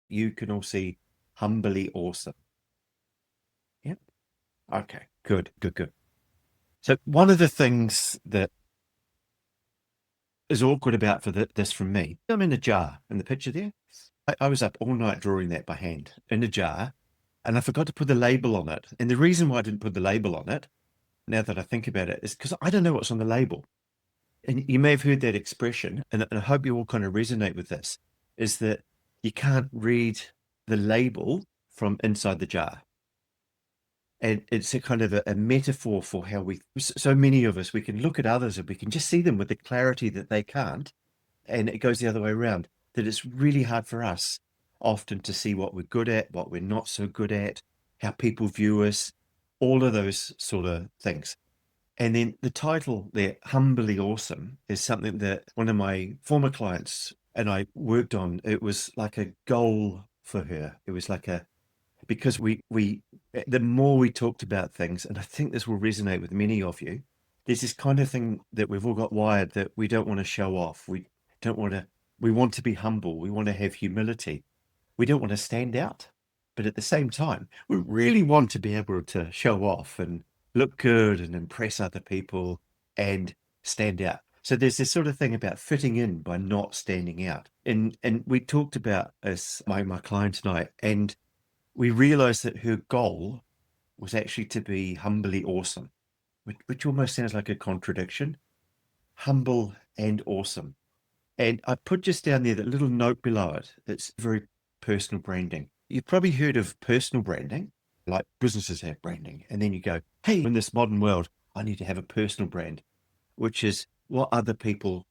you can all see Humbly Awesome. Yep. Okay, good, good, good. So one of the things that is awkward about this from me, I'm in a jar in the picture there. I was up all night drawing that by hand in a jar, and I forgot to put the label on it. And the reason why I didn't put the label on it, now that I think about it, is because I don't know what's on the label. And you may have heard that expression, and I hope you all kind of resonate with this, is that you can't read the label from inside the jar. And it's a kind of a metaphor for how so many of us, we can look at others and we can just see them with the clarity that they can't. And it goes the other way around, that it's really hard for us often to see what we're good at, what we're not so good at, how people view us, all of those sort of things. And then the title there, Humbly Awesome, is something that one of my former clients and I worked on. It was like a goal for her. It was like because the more we talked about things, and I think this will resonate with many of you, there's this kind of thing that we've all got wired that we don't want to show off. We want to be humble. We want to have humility. We don't want to stand out. But at the same time, we really want to be able to show off and look good and impress other people and stand out. So there's this sort of thing about fitting in by not standing out. And we talked about as my client and I, and we realized that her goal was actually to be humbly awesome, which almost sounds like a contradiction. Humble and awesome. And I put just down there that little note below it. It's very personal branding. You've probably heard of personal branding, like businesses have branding. And then you go, hey, in this modern world, I need to have a personal brand, which is what other people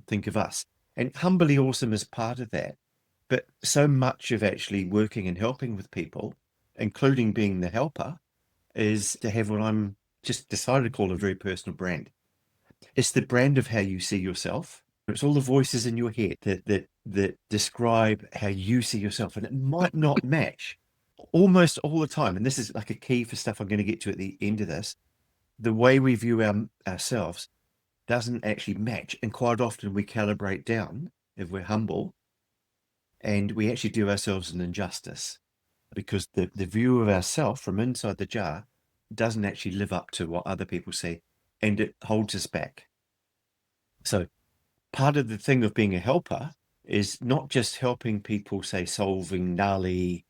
think of us. And humbly awesome is part of that. But so much of actually working and helping with people, including being the helper, is to have what I'm just decided to call a very personal brand. It's the brand of how you see yourself. It's all the voices in your head that describe how you see yourself, and it might not match almost all the time. And this is like a key for stuff I'm going to get to at the end of this. The way we view ourselves doesn't actually match, and quite often we calibrate down if we're humble, and we actually do ourselves an injustice because the view of ourself from inside the jar doesn't actually live up to what other people say, and it holds us back. So part of the thing of being a helper is not just helping people, say, solving gnarly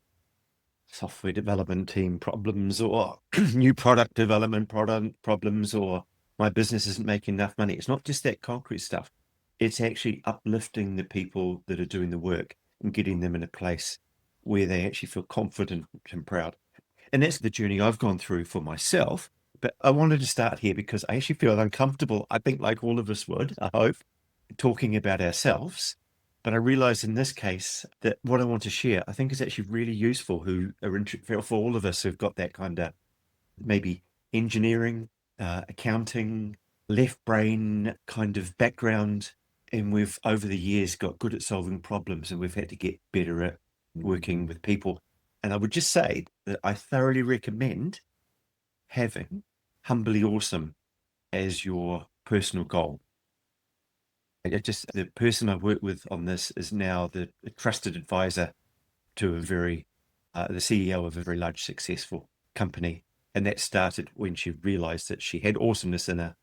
software development team problems or new product development problems, or my business isn't making enough money. It's not just that concrete stuff. It's actually uplifting the people that are doing the work and getting them in a place where they actually feel confident and proud. And that's the journey I've gone through for myself. But I wanted to start here because I actually feel uncomfortable. I think like all of us would, I hope, talking about ourselves. But I realized in this case that what I want to share, I think is actually really useful for all of us who've got that kind of maybe engineering, accounting, left brain kind of background. And we've over the years got good at solving problems, and we've had to get better at working with people. And I would just say that I thoroughly recommend having Humbly Awesome as your personal goal. The person I've worked with on this is now the trusted advisor to the CEO of a very large, successful company. And that started when she realized that she had awesomeness in her.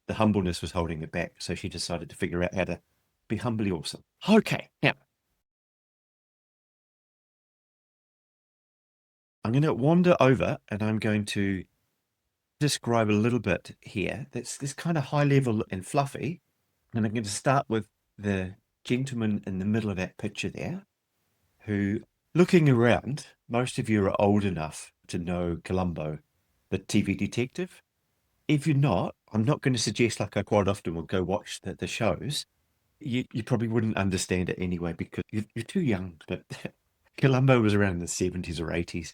The humbleness was holding her back. So she decided to figure out how to be humbly awesome. Okay, now I'm going to wander over and I'm going to describe a little bit here. That's this kind of high level and fluffy. And I'm going to start with the gentleman in the middle of that picture there, who, looking around, most of you are old enough to know Colombo, the TV detective. If you're not, I'm not going to suggest, like I quite often will, go watch the shows. You probably wouldn't understand it anyway because you're too young. But Colombo was around in the 70s or 80s.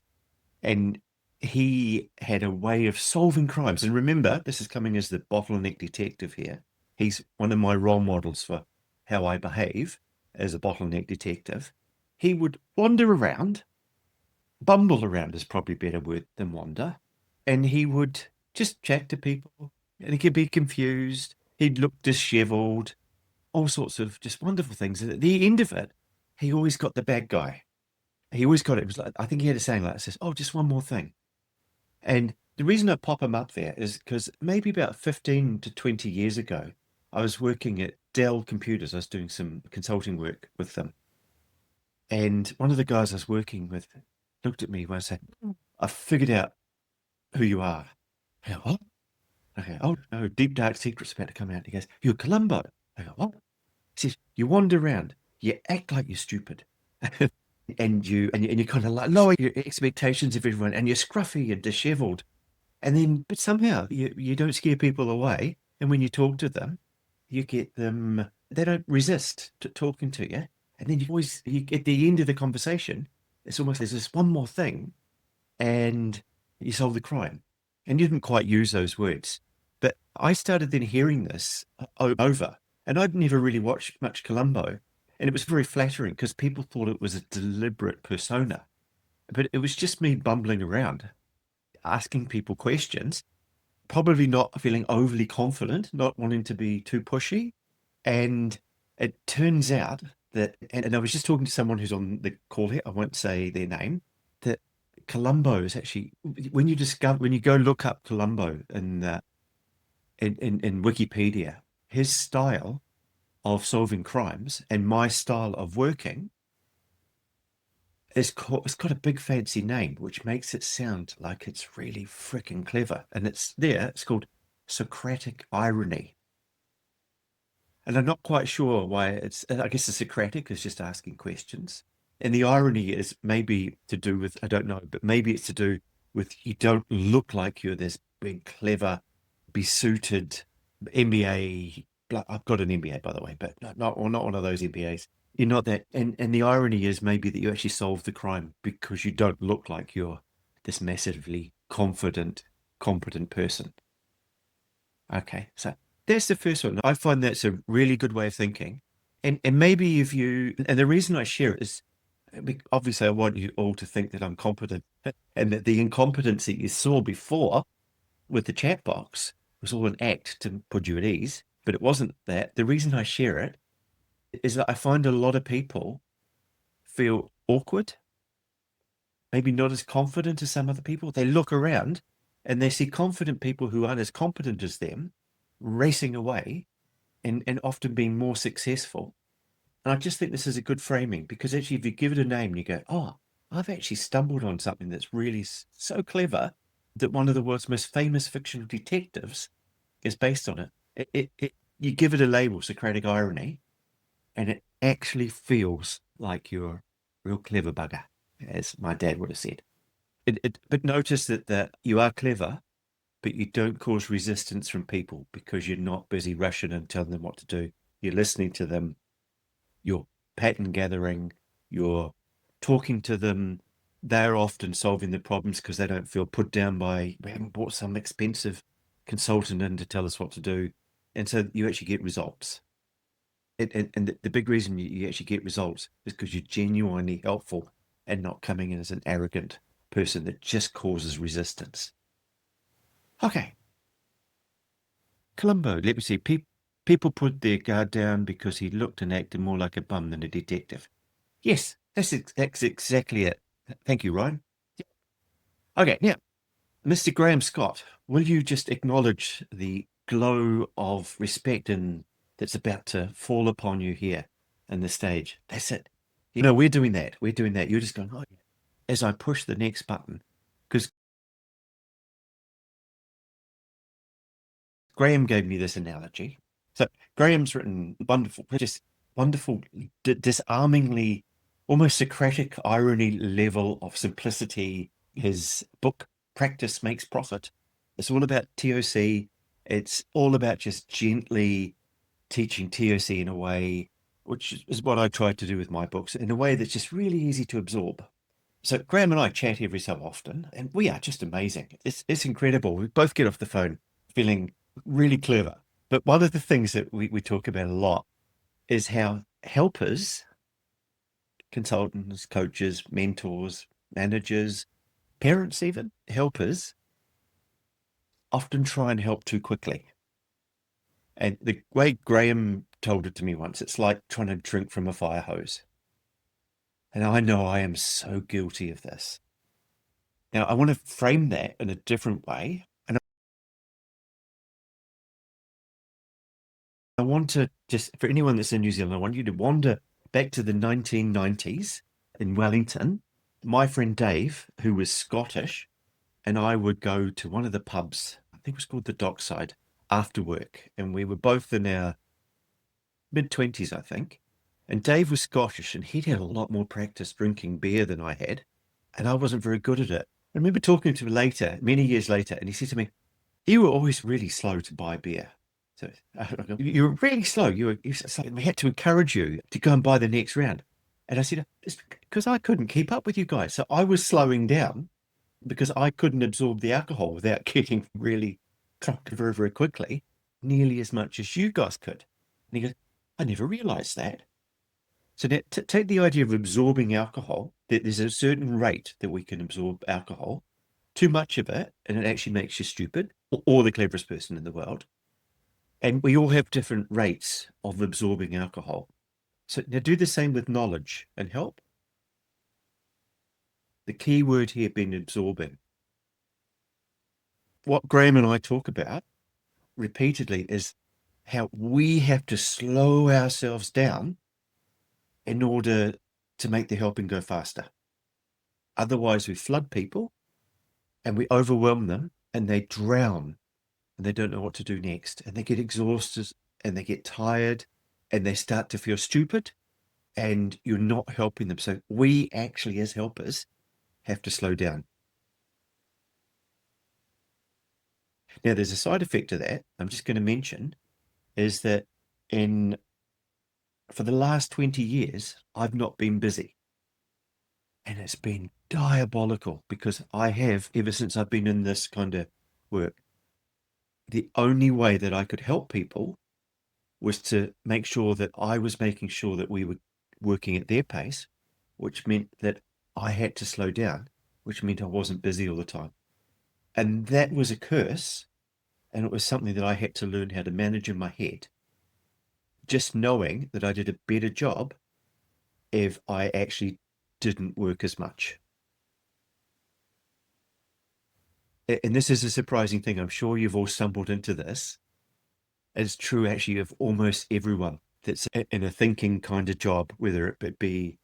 And he had a way of solving crimes. And remember, this is coming as the Bottleneck Detective here. He's one of my role models for how I behave as a bottleneck detective. He would wander around, bumble around is probably a better word than wander, and he would just chat to people, and he could be confused. He'd look disheveled, all sorts of just wonderful things. And at the end of it, he always got the bad guy. he always got it. It was like, I think he had a saying like, it says, "Oh, just one more thing." And the reason I pop him up there is because maybe about 15 to 20 years ago, I was working at Dell Computers. I was doing some consulting work with them. And one of the guys I was working with looked at me when I said, "I figured out who you are." I go, "What?" Okay. "Oh, no, deep dark secret's about to come out." He goes, "You're Colombo." I go, "What?" He says, "You wander around, you act like you're stupid." and you kind of like lower your expectations of everyone, and you're scruffy and disheveled. And then, but somehow you don't scare people away. And when you talk to them, you get them, they don't resist to talking to you. And then at the end of the conversation, it's almost there's this one more thing and you solve the crime. And you didn't quite use those words. But I started then hearing this over, and I'd never really watched much Colombo. And it was very flattering because people thought it was a deliberate persona. But it was just me bumbling around, asking people questions, probably not feeling overly confident, not wanting to be too pushy. And it turns out that, and I was just talking to someone who's on the call here, I won't say their name, that Colombo is actually, when you go look up Colombo in Wikipedia, his style of solving crimes and my style of working it's got a big fancy name, which makes it sound like it's really freaking clever. And it's called Socratic irony. And I'm not quite sure why I guess the Socratic is just asking questions. And the irony is maybe to do with, I don't know, but maybe it's to do with you don't look like you're this big, clever, besuited MBA. I've got an MBA, by the way, but not one of those MBAs. You're not that. And the irony is maybe that you actually solve the crime because you don't look like you're this massively confident, competent person. Okay, so that's the first one. I find that's a really good way of thinking. And maybe if you, and the reason I share it is obviously I want you all to think that I'm competent and that the incompetence that you saw before with the chat box was all an act to put you at ease, but it wasn't that. The reason I share it is that I find a lot of people feel awkward, maybe not as confident as some other people. They look around and they see confident people who aren't as competent as them racing away and often being more successful. And I just think this is a good framing because actually, if you give it a name and you go, "Oh, I've actually stumbled on something that's really so clever that one of the world's most famous fictional detectives is based on it," you give it a label, Socratic irony, and it actually feels like you're a real clever bugger, as my dad would have said. But notice that you are clever, but you don't cause resistance from people because you're not busy rushing and telling them what to do. You're listening to them, you're pattern gathering, you're talking to them. They're often solving the problems because they don't feel put down by, we haven't bought some expensive consultant in to tell us what to do. And so you actually get results. And the big reason you actually get results is because you're genuinely helpful and not coming in as an arrogant person that just causes resistance. Okay, Colombo, let me see. People put their guard down because he looked and acted more like a bum than a detective. Yes, that's exactly it. Thank you, Ryan. Okay, now, Mr. Graham Scott, will you just acknowledge the glow of respect that's about to fall upon you here in the stage? That's it. We're doing that. We're doing that. You're just going, "Oh, yeah," as I push the next button, because Graham gave me this analogy. So Graham's written just wonderful, disarmingly, almost Socratic irony level of simplicity. His book, Practice Makes Profit. It's all about TOC. It's all about just gently teaching TOC in a way, which is what I tried to do with my books, in a way that's just really easy to absorb. So Graham and I chat every so often, and we are just amazing. It's incredible. We both get off the phone feeling really clever. But one of the things that we talk about a lot is how helpers, consultants, coaches, mentors, managers, parents, even helpers, often try and help too quickly. And the way Graham told it to me once, it's like trying to drink from a fire hose. And I know I am so guilty of this. Now, I want to frame that in a different way. And I want to just, for anyone that's in New Zealand, I want you to wander back to the 1990s in Wellington. My friend Dave, who was Scottish, and I would go to one of the pubs, I think it was called the Dockside, after work. And we were both in our mid-20s, I think. And Dave was Scottish, and he'd had a lot more practice drinking beer than I had. And I wasn't very good at it. I remember talking to him later, many years later, and he said to me, "You were always really slow to buy beer. So you were really slow. We had to encourage you to go and buy the next round." And I said, "It's because I couldn't keep up with you guys. So I was slowing down because I couldn't absorb the alcohol without getting really drunk very, very quickly, nearly as much as you guys could." And he goes, "I never realized that." So now, take the idea of absorbing alcohol, that there's a certain rate that we can absorb alcohol. Too much of it, and it actually makes you stupid or the cleverest person in the world. And we all have different rates of absorbing alcohol. So now do the same with knowledge and help. The key word here being absorbing. What Graham and I talk about repeatedly is how we have to slow ourselves down in order to make the helping go faster. Otherwise, we flood people and we overwhelm them and they drown and they don't know what to do next. And they get exhausted and they get tired and they start to feel stupid and you're not helping them. So we actually, as helpers, have to slow down. Now, there's a side effect to that I'm just going to mention is that for the last 20 years, I've not been busy. And it's been diabolical because I have, ever since I've been in this kind of work, the only way that I could help people was to make sure that I was making sure that we were working at their pace, which meant that I had to slow down, which meant I wasn't busy all the time. And that was a curse. And it was something that I had to learn how to manage in my head, just knowing that I did a better job if I actually didn't work as much. And this is a surprising thing. I'm sure you've all stumbled into this. It's true actually of almost everyone that's in a thinking kind of job, whether it be,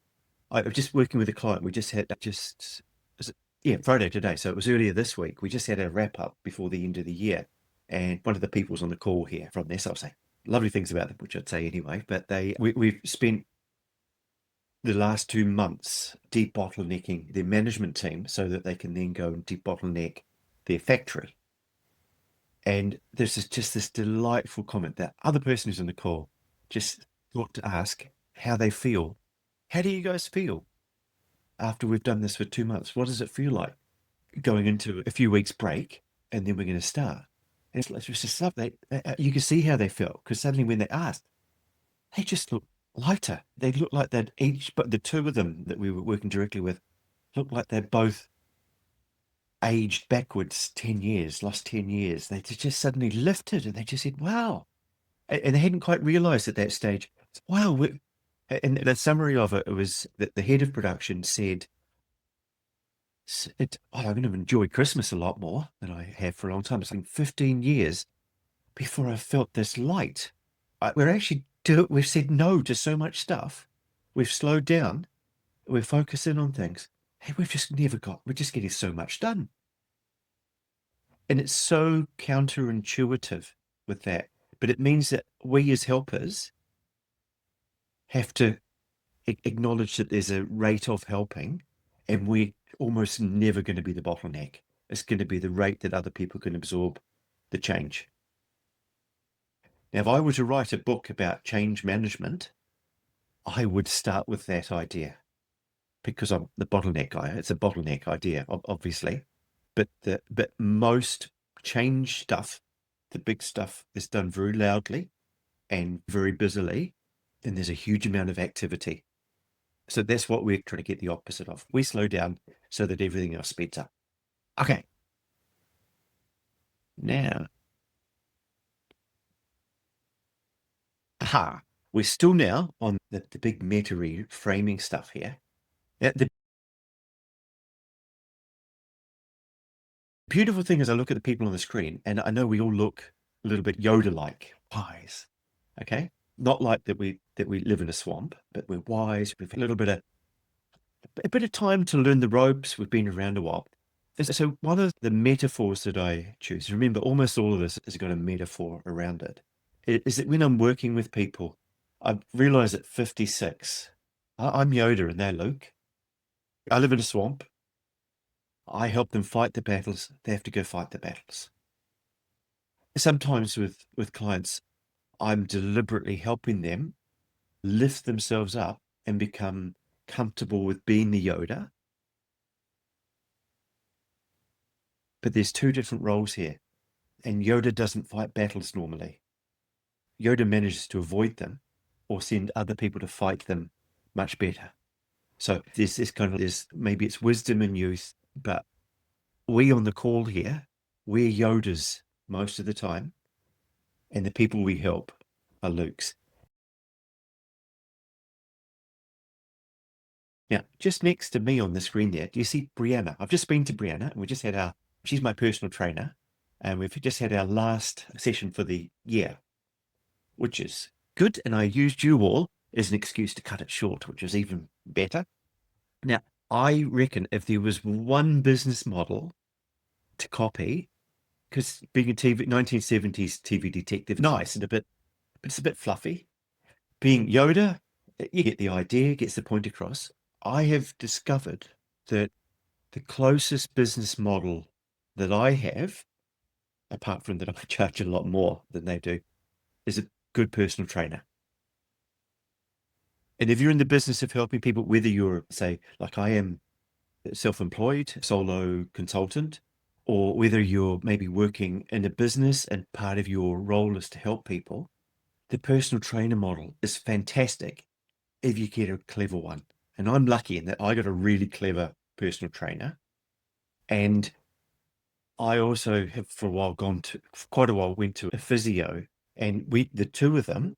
I'm just working with a client. We just had Friday today. So it was earlier this week. We just had a wrap up before the end of the year. And one of the people's on the call here from this, I'll say lovely things about them, which I'd say anyway, but we've spent the last 2 months debottlenecking their management team so that they can then go and debottleneck their factory. And there's just this delightful comment that other person who's on the call just thought to ask how they feel. How do you guys feel after we've done this for 2 months? What does it feel like going into a few weeks break and then we're going to start? And it's just stuff you can see how they felt because suddenly when they asked, they just look lighter. They look like they'd each, but the two of them that we were working directly with looked like they'd both aged backwards 10 years, lost 10 years. They just suddenly lifted and they just said, wow. And they hadn't quite realized at that stage, wow. And the summary of it was that the head of production said, I'm going to enjoy Christmas a lot more than I have for a long time. It's been 15 years before I felt this light. We've said no to so much stuff. We've slowed down. We're focusing on things. Hey, we're just getting so much done. And it's so counterintuitive with that. But it means that we as helpers have to acknowledge that there's a rate of helping and we're almost never going to be the bottleneck. It's going to be the rate that other people can absorb the change. Now, if I were to write a book about change management, I would start with that idea because I'm the bottleneck guy. It's a bottleneck idea, obviously, but most change stuff, the big stuff, is done very loudly and very busily, and there's a huge amount of activity. So that's what we're trying to get the opposite of. We slow down so that everything else speeds up. Okay. Now, we're still now on the big meta framing stuff here. The beautiful thing is I look at the people on the screen, and I know we all look a little bit Yoda-like, wise. Okay, not like that we live in a swamp, but we're wise. We've had a bit of time to learn the ropes. We've been around a while. So one of the metaphors that I choose, remember, almost all of this has got a metaphor around it, is that when I'm working with people, I've realized at 56, I'm Yoda and they're Luke. I live in a swamp. I help them fight the battles. They have to go fight the battles. Sometimes with clients, I'm deliberately helping them lift themselves up and become comfortable with being the Yoda. But there's two different roles here. And Yoda doesn't fight battles normally. Yoda manages to avoid them or send other people to fight them much better. So there's this kind of, maybe it's wisdom and youth, but we on the call here, we're Yodas most of the time. And the people we help are Luke's. Now, just next to me on the screen there, do you see Brianna? I've just been to Brianna and we just had she's my personal trainer. And we've just had our last session for the year, which is good. And I used you all as an excuse to cut it short, which is even better. Now, I reckon if there was one business model to copy, because being a 1970s TV detective, nice and but it's a bit fluffy. Being Yoda, you get the idea, gets the point across. I have discovered that the closest business model that I have, apart from that I charge a lot more than they do, is a good personal trainer. And if you're in the business of helping people, whether you're, say, like I am, self-employed, solo consultant, or whether you're maybe working in a business and part of your role is to help people, the personal trainer model is fantastic if you get a clever one. And I'm lucky in that I got a really clever personal trainer. And I also have for quite a while, went to a physio, and the two of them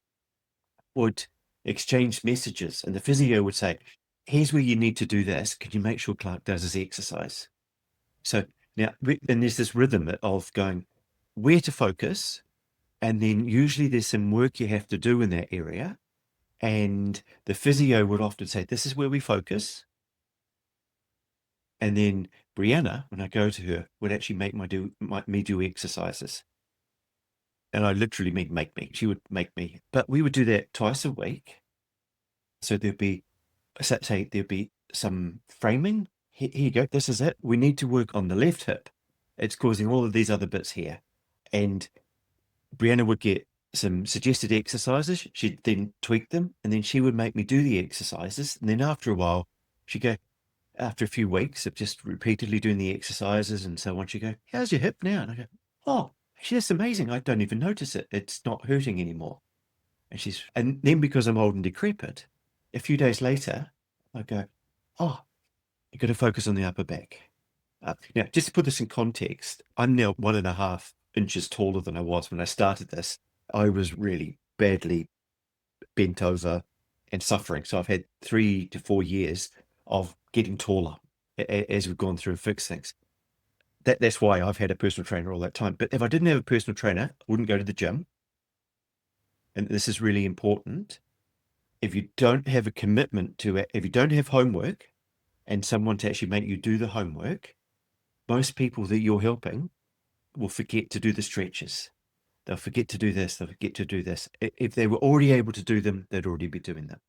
would exchange messages, and the physio would say, here's where you need to do this. Could you make sure Clarke does his exercise? So now, and there's this rhythm of going where to focus. And then usually there's some work you have to do in that area. And the physio would often say, this is where we focus. And then Brianna, when I go to her, would actually make me do exercises. And I literally mean make me. She would make me. But we would do that twice a week. So there'd be, say, there'd be some framing. Here you go. This is it. We need to work on the left hip. It's causing all of these other bits here. And Brianna would get some suggested exercises. She'd then tweak them, and then she would make me do the exercises. And then after a while, she'd go, after a few weeks of just repeatedly doing the exercises and so on, she'd go, how's your hip now? And I go, oh, actually, that's amazing. I don't even notice it. It's not hurting anymore. And then because I'm old and decrepit, a few days later, I go, oh, you've got to focus on the upper back. Now, just to put this in context, I'm now 1.5 inches taller than I was when I started this. I was really badly bent over and suffering. So I've had 3 to 4 years of getting taller as we've gone through and fixed things. That's why I've had a personal trainer all that time. But if I didn't have a personal trainer, I wouldn't go to the gym. And this is really important. If you don't have a commitment to it, if you don't have homework and someone to actually make you do the homework, most people that you're helping will forget to do the stretches. They'll forget to do this. They'll forget to do this. If they were already able to do them, they'd already be doing them.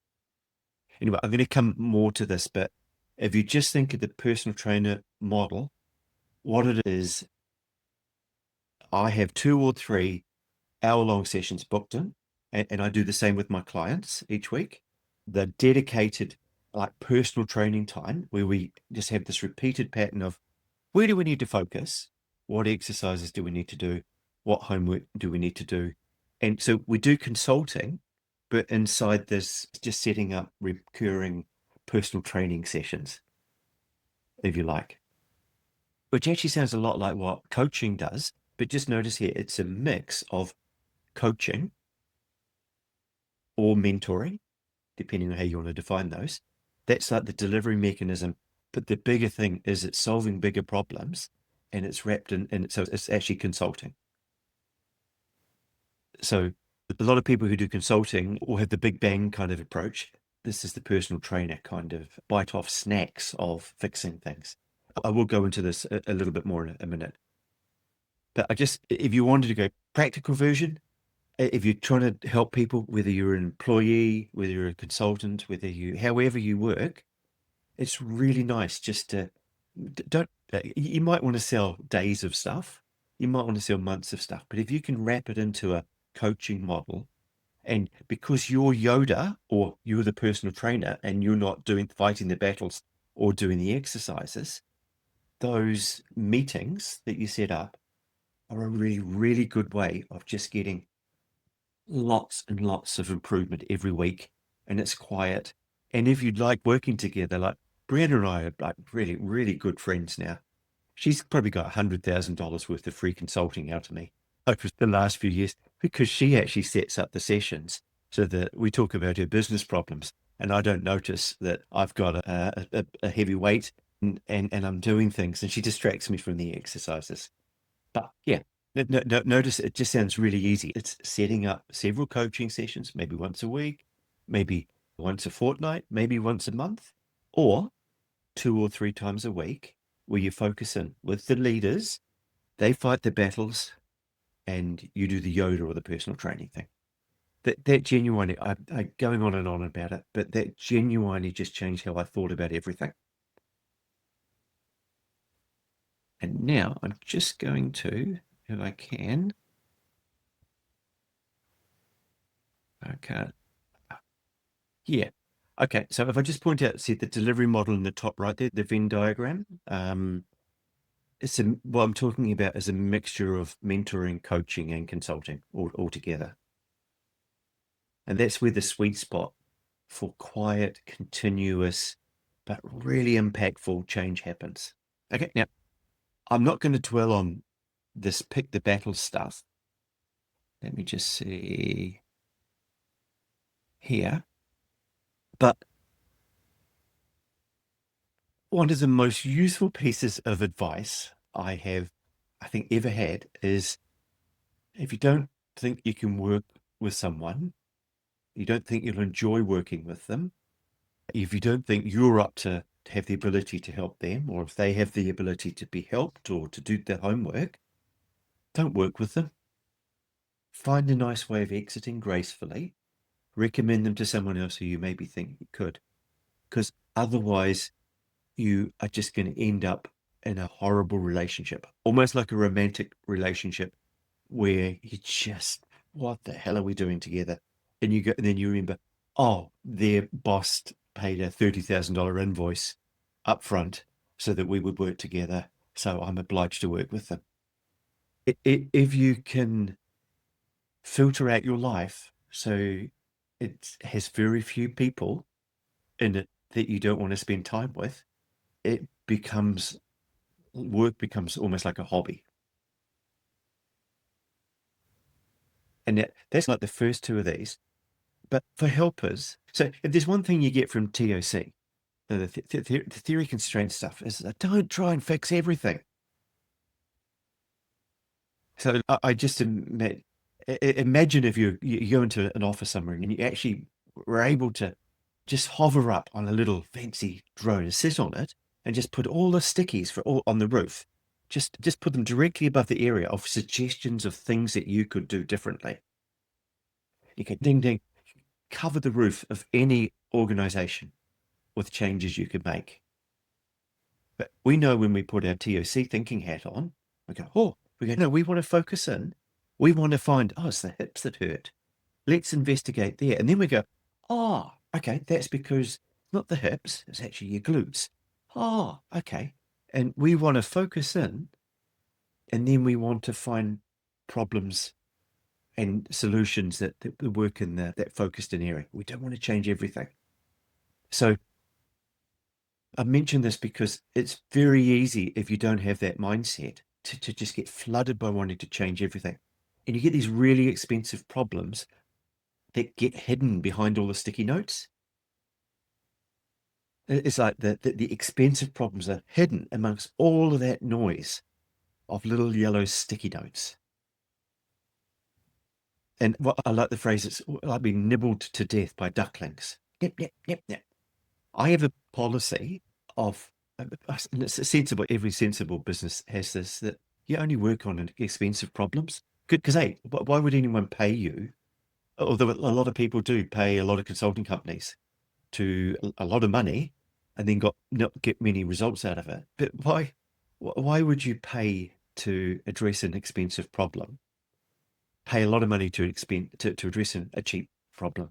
Anyway, I'm going to come more to this, but if you just think of the personal trainer model, what it is, I have 2 or 3 hour-long sessions booked in, and I do the same with my clients each week. The dedicated, like personal training time where we just have this repeated pattern of where do we need to focus? What exercises do we need to do? What homework do we need to do? And so we do consulting, but inside this, just setting up recurring personal training sessions, if you like, which actually sounds a lot like what coaching does. But just notice here, it's a mix of coaching or mentoring, depending on how you want to define those, That's like the delivery mechanism. But the bigger thing is it's solving bigger problems, and it's wrapped in, and so it's actually consulting. So a lot of people who do consulting or have the big bang kind of approach, this is the personal trainer kind of bite off snacks of fixing things. I will go into this a little bit more in a minute. But if you wanted to go practical version, if you're trying to help people, whether you're an employee, whether you're a consultant, however you work, it's really nice just to don't. You might want to sell days of stuff, you might want to sell months of stuff, but if you can wrap it into a coaching model, and because you're Yoda or you're the personal trainer and you're not fighting the battles or doing the exercises, those meetings that you set up are a really, really good way of just getting lots and lots of improvement every week. And it's quiet. And if you'd like working together, like Brianna and I are like really, really good friends now. She's probably got $100,000 worth of free consulting out of me over the last few years because she actually sets up the sessions so that we talk about her business problems. And I don't notice that I've got a heavy weight and I'm doing things, and she distracts me from the exercises. But yeah, notice it just sounds really easy. It's setting up several coaching sessions, maybe once a week, maybe once a fortnight, maybe once a month, or 2 or 3 times a week, where you focus in with the leaders. They fight the battles, and you do the Yoda or the personal training thing. That genuinely, I'm going on and on about it, but that genuinely just changed how I thought about everything. And now I'm just going to, if I can, okay, yeah. Okay, so if I just point out, see the delivery model in the top right there, the Venn diagram. What I'm talking about is a mixture of mentoring, coaching, and consulting all together. And that's where the sweet spot for quiet, continuous, but really impactful change happens. Okay, now I'm not going to dwell on this pick the battle stuff. Let me just see here. But one of the most useful pieces of advice I have, I think, ever had is if you don't think you can work with someone, you don't think you'll enjoy working with them, if you don't think you're up to have the ability to help them, or if they have the ability to be helped or to do their homework, don't work with them. Find a nice way of exiting gracefully. Recommend them to someone else who you maybe think you could, because otherwise you are just going to end up in a horrible relationship, almost like a romantic relationship where you just, what the hell are we doing together? And and then you remember, oh, their boss paid a $30,000 invoice up front so that we would work together. So I'm obliged to work with them. If you can filter out your life so it has very few people in it that you don't want to spend time with, work becomes almost like a hobby. And that's like the first two of these. But for helpers, so if there's one thing you get from TOC, the theory constraint stuff, is don't try and fix everything. So I just imagine if you go into an office somewhere and you actually were able to just hover up on a little fancy drone and sit on it and just put all the stickies on the roof. Just put them directly above the area of suggestions of things that you could do differently. You can ding ding, cover the roof of any organization with changes you could make. But we know when we put our TOC thinking hat on, no, we want to focus in. We want to find, it's the hips that hurt. Let's investigate there. And then we go, okay, that's because not the hips, it's actually your glutes. Okay. And we want to focus in, and then we want to find problems and solutions that work in that focused in area. We don't want to change everything. So I mention this because it's very easy if you don't have that mindset to just get flooded by wanting to change everything. And you get these really expensive problems that get hidden behind all the sticky notes. It's like the expensive problems are hidden amongst all of that noise of little yellow sticky notes. And what I like the phrase, it's like being nibbled to death by ducklings. Yep, yep, yep, yep. I have a policy of, and it's sensible, every sensible business has this, that you only work on expensive problems. Good, because hey, why would anyone pay you? Although a lot of people do pay a lot of consulting companies to a lot of money and then not get many results out of it. But why would you pay to address an expensive problem? Pay a lot of money to address a cheap problem.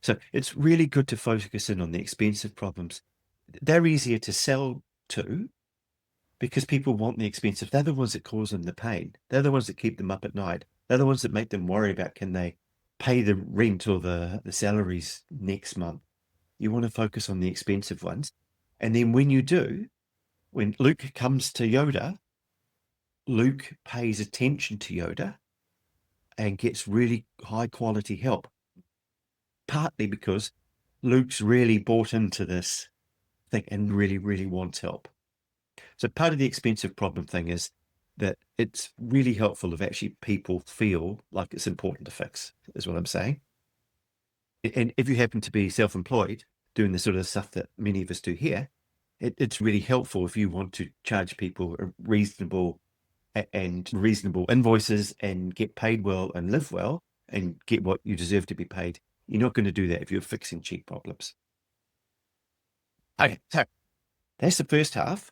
So it's really good to focus in on the expensive problems. They're easier to sell to because people want the expensive. They're the ones that cause them the pain. They're the ones that keep them up at night. They're the ones that make them worry about, can they pay the rent or the salaries next month? You want to focus on the expensive ones. And then when you do, when Luke comes to Yoda, Luke pays attention to Yoda and gets really high quality help. Partly because Luke's really bought into this thing and really, really wants help. So part of the expensive problem thing is that it's really helpful if actually people feel like it's important to fix, is what I'm saying. And if you happen to be self-employed, doing the sort of stuff that many of us do here, it's really helpful if you want to charge people a reasonable invoices and get paid well and live well and get what you deserve to be paid. You're not going to do that if you're fixing cheap problems. Okay, so that's the first half.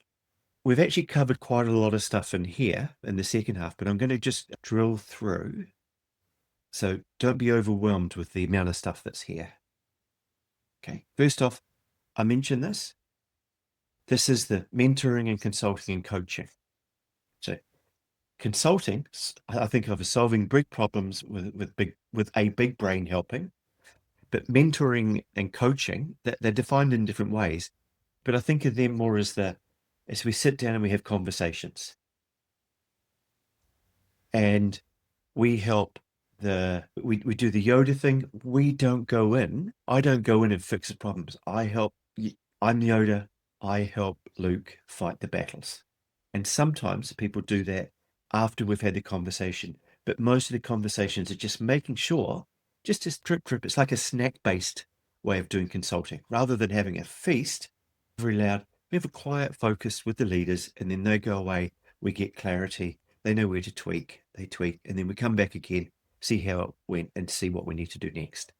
We've actually covered quite a lot of stuff in here in the second half, but I'm going to just drill through. So don't be overwhelmed with the amount of stuff that's here. Okay, first off, I mentioned this. This is the mentoring and consulting and coaching. So consulting, I think of as solving big problems with a big brain helping. But mentoring and coaching, they're defined in different ways. But I think of them more as we sit down and we have conversations. And we help we do the Yoda thing. I don't go in and fix the problems. I'm Yoda. I help Luke fight the battles. And sometimes people do that after we've had the conversation. But most of the conversations are just making sure, just as trip. It's like a snack-based way of doing consulting. Rather than having a feast, very loud, we have a quiet focus with the leaders, and then they go away. We get clarity. They know where to tweak. They tweak, and then we come back again, see how it went, and see what we need to do next.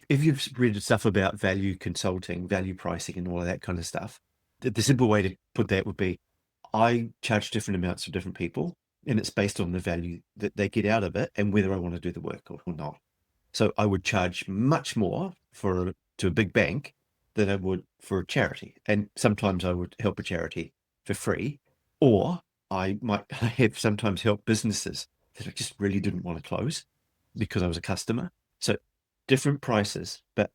If you've read stuff about value consulting, value pricing, and all of that kind of stuff, the simple way to put that would be, I charge different amounts for different people, and it's based on the value that they get out of it and whether I want to do the work or not. So I would charge much more to a big bank than I would for a charity. And sometimes I would help a charity for free, or I have sometimes helped businesses that I just really didn't want to close because I was a customer. So different prices, but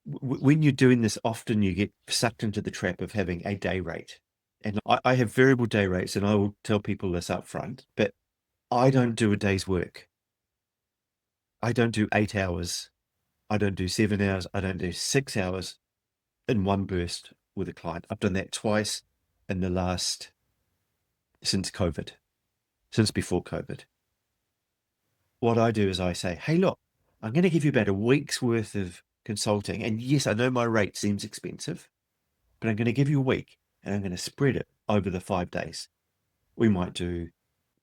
when you're doing this, often you get sucked into the trap of having a day rate. And I have variable day rates, and I will tell people this up front, but I don't do a day's work. I don't do 8 hours. I don't do 7 hours. I don't do 6 hours in one burst with a client. I've done that twice in the since COVID, since before COVID. What I do is I say, hey, look, I'm going to give you about a week's worth of consulting. And yes, I know my rate seems expensive, but I'm going to give you a week and I'm going to spread it over the 5 days. We might do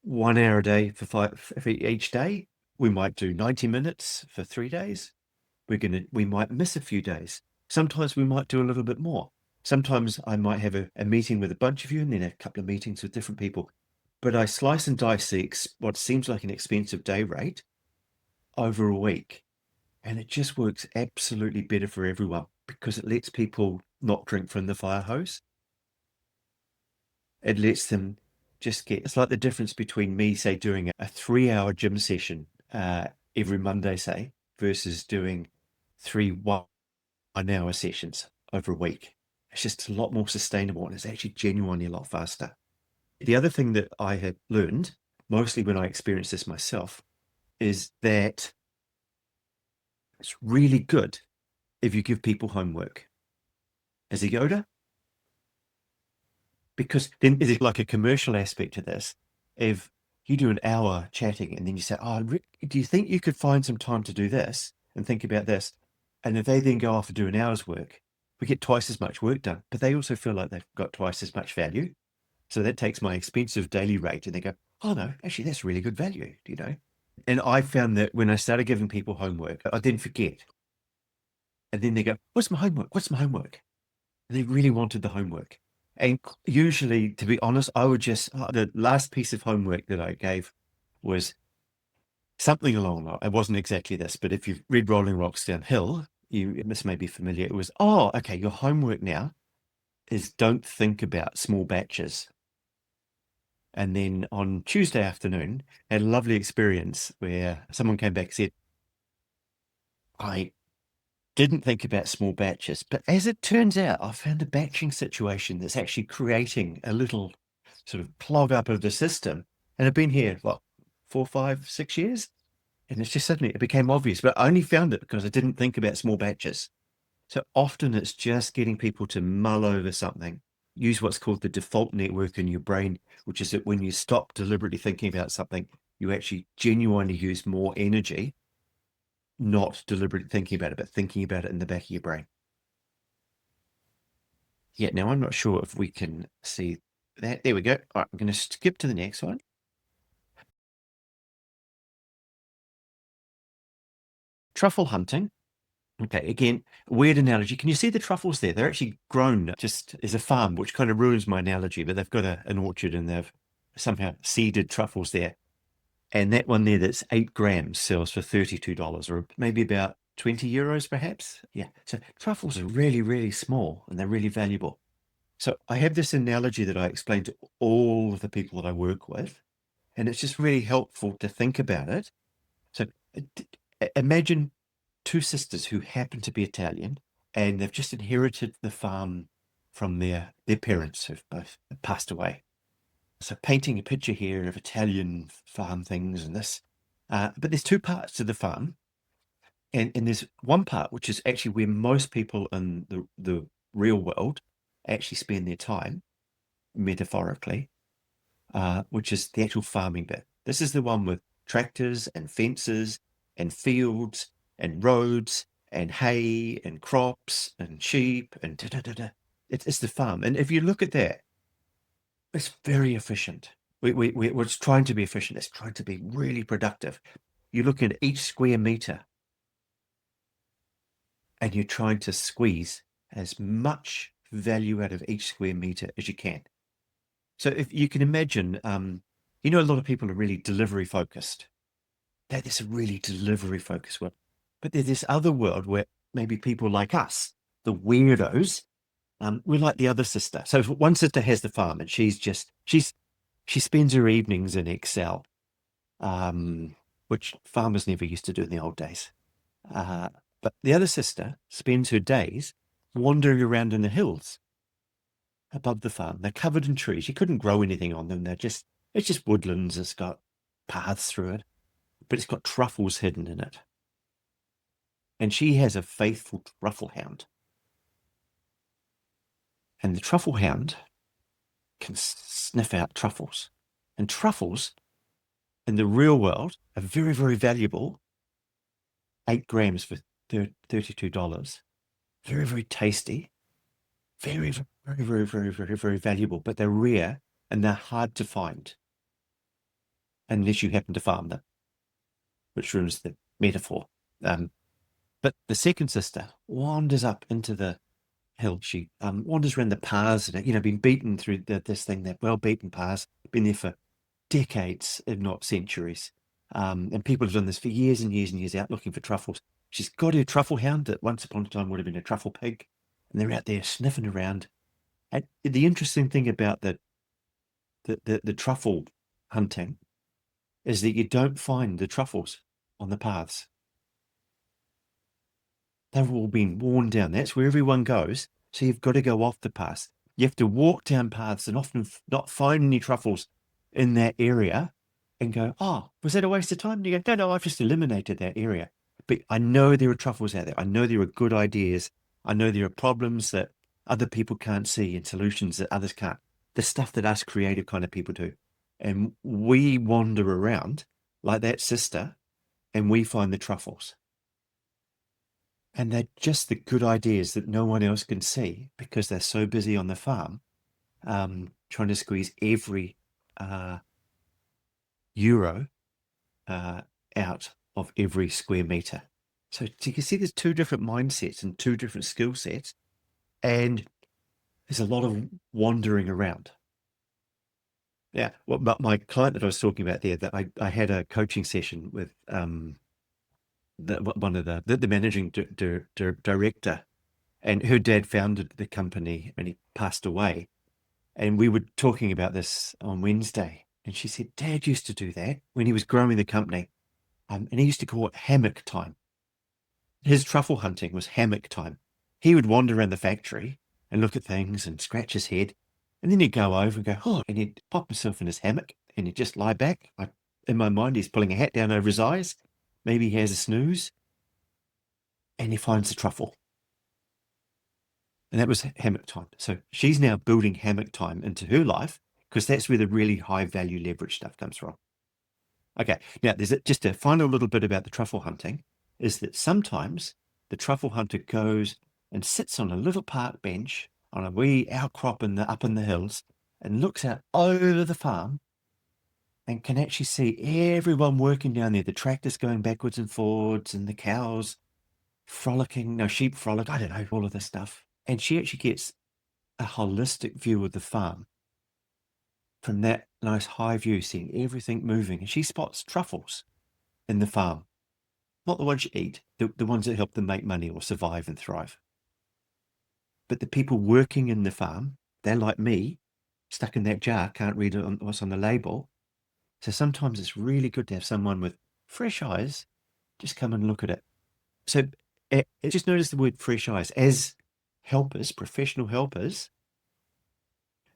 1 hour a day for each day. We might do 90 minutes for 3 days. We might miss a few days. Sometimes we might do a little bit more. Sometimes I might have a meeting with a bunch of you and then a couple of meetings with different people. But I slice and dice what seems like an expensive day rate over a week. And it just works absolutely better for everyone because it lets people not drink from the fire hose. It lets them it's like the difference between me, say, doing a 3 hour gym session every Monday, say, versus doing 1 hour sessions over a week. It's just a lot more sustainable and it's actually genuinely a lot faster. The other thing that I have learned, mostly when I experienced this myself, is that it's really good if you give people homework. as a Yoda, because then there's like a commercial aspect to this. If you do an hour chatting and then you say, "Oh, do you think you could find some time to do this and think about this?" And if they then go off and do an hour's work, we get twice as much work done, but they also feel like they've got twice as much value. So that takes my expensive daily rate, and they go, "Oh no, actually, that's really good value," you know. And I found that when I started giving people homework, I didn't forget. And then they go, "What's my homework? What's my homework?" And they really wanted the homework. And usually, to be honest, I would just, the last piece of homework that I gave was something along, it wasn't exactly this, but if you've read Rolling Rocks Downhill, this may be familiar. It was, "Oh, okay, your homework now is don't think about small batches." And then on Tuesday afternoon, I had a lovely experience where someone came back and said, "I didn't think about small batches, but as it turns out, I found a batching situation that's actually creating a little sort of clog up of the system. And I've been here, what, 4, 5, 6 years? And it's just suddenly, it became obvious, but I only found it because I didn't think about small batches." So often it's just getting people to mull over something, use what's called the default network in your brain, which is that when you stop deliberately thinking about something, you actually genuinely use more energy, not deliberately thinking about it, but thinking about it in the back of your brain. Yeah, now I'm not sure if we can see that. There we go. All right, I'm going to skip to the next one. Truffle hunting. Okay, again, weird analogy. Can you see the truffles there? They're actually grown just as a farm, which kind of ruins my analogy, but they've got an orchard and they've somehow seeded truffles there. And that one there that's 8 grams sells for $32 or maybe about 20 euros, perhaps. Yeah. So truffles are really, really small and they're really valuable. So I have this analogy that I explain to all of the people that I work with, and it's just really helpful to think about it. So imagine two sisters who happen to be Italian, and they've just inherited the farm from their parents who've both passed away. So painting a picture here of Italian farm things and this, but there's two parts to the farm, and there's one part which is actually where most people in the real world actually spend their time, metaphorically, which is the actual farming bit. This is the one with tractors and fences and fields and roads and hay and crops and sheep and da da da da. It's the farm. And if you look at that, it's very efficient. We're trying to be efficient. It's trying to be really productive. You look at each square meter and you're trying to squeeze as much value out of each square meter as you can. So if you can imagine, a lot of people are really delivery focused. That is a really delivery focused world. But there's this other world where maybe people like us, the weirdos, we're like the other sister. So one sister has the farm and she spends her evenings in Excel, which farmers never used to do in the old days. But the other sister spends her days wandering around in the hills above the farm. They're covered in trees. You couldn't grow anything on them. It's just woodlands. It's got paths through it, but it's got truffles hidden in it. And she has a faithful truffle hound. And the truffle hound can sniff out truffles. And truffles in the real world are very, very valuable. 8 grams for $32. Very, very tasty. Very, very, very, very, very, very valuable. But they're rare and they're hard to find unless you happen to farm them, which ruins the metaphor. But the second sister wanders up into the hill. She wanders around the paths and, been beaten through this thing, that well-beaten paths, been there for decades, if not centuries. And people have done this for years and years and years out looking for truffles. She's got her truffle hound that once upon a time would have been a truffle pig, and they're out there sniffing around. And the interesting thing about the truffle hunting is that you don't find the truffles on the paths. They've all been worn down. That's where everyone goes. So you've got to go off the path. You have to walk down paths and often not find any truffles in that area and go, "Oh, was that a waste of time?" And you go, No, I've just eliminated that area. But I know there are truffles out there. I know there are good ideas. I know there are problems that other people can't see and solutions that others can't. The stuff that us creative kind of people do. And we wander around like that sister and we find the truffles. And they're just the good ideas that no one else can see because they're so busy on the farm, trying to squeeze every euro out of every square meter. So you can see there's two different mindsets and two different skill sets, and there's a lot of wandering around. Yeah, well, but my client that I was talking about there, that I had a coaching session with one of the managing director, and her dad founded the company and he passed away. And we were talking about this on Wednesday, and she said, Dad used to do that when he was growing the company. And he used to call it hammock time. His truffle hunting was hammock time. He would wander around the factory and look at things and scratch his head. And then he'd go over and go, oh, and he'd pop himself in his hammock and he'd just lie back. In my mind, he's pulling a hat down over his eyes. Maybe he has a snooze and he finds the truffle. And that was hammock time. So she's now building hammock time into her life because that's where the really high value leverage stuff comes from. Okay, now there's just a final little bit about the truffle hunting is that sometimes the truffle hunter goes and sits on a little park bench on a wee outcrop up in the hills and looks out over the farm and can actually see everyone working down there, the tractors going backwards and forwards and the cows frolicking, no, sheep frolic, I don't know, all of this stuff. And she actually gets a holistic view of the farm from that nice high view, seeing everything moving. And she spots truffles in the farm. Not the ones you eat, the ones that help them make money or survive and thrive. But the people working in the farm, they're like me, stuck in that jar, can't read what's on the label. So sometimes it's really good to have someone with fresh eyes just come and look at it. So just notice the word fresh eyes. As helpers, professional helpers,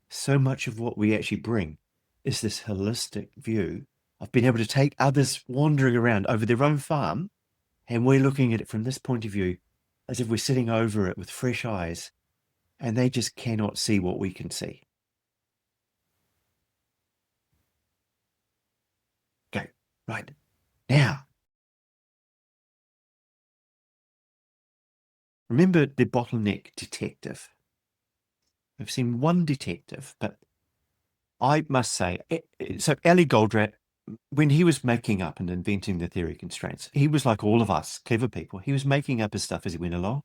so much of what we actually bring is this holistic view of being able to take others wandering around over their own farm, and we're looking at it from this point of view as if we're sitting over it with fresh eyes, and they just cannot see what we can see. Okay, right. Now, remember the Bottleneck Detective? I've seen one detective, but I must say, so Ali Goldratt, when he was making up and inventing the theory of constraints, he was like all of us clever people. He was making up his stuff as he went along,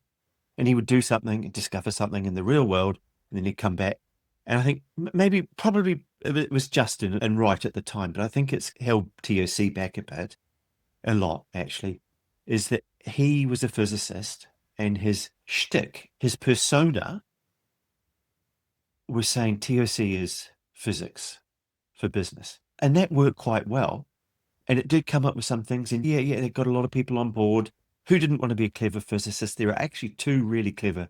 and he would do something and discover something in the real world, and then he'd come back. And I think probably it was just and right at the time, but I think it's held TOC back a lot actually, is that he was a physicist and his shtick, his persona was saying TOC is physics for business. And that worked quite well. And it did come up with some things. And yeah, they got a lot of people on board who didn't want to be a clever physicist. There are actually two really clever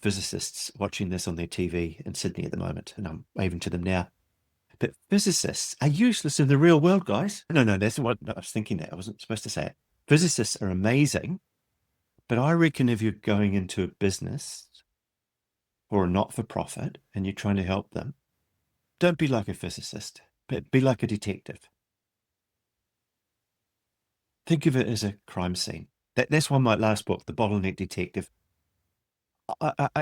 physicists watching this on their TV in Sydney at the moment. And I'm waving to them now. But physicists are useless in the real world, guys. No, that's what I was thinking that. I wasn't supposed to say it. Physicists are amazing. But I reckon if you're going into a business or a not-for-profit and you're trying to help them, don't be like a physicist, but be like a detective. Think of it as a crime scene. That's why my last book, The Bottleneck Detective,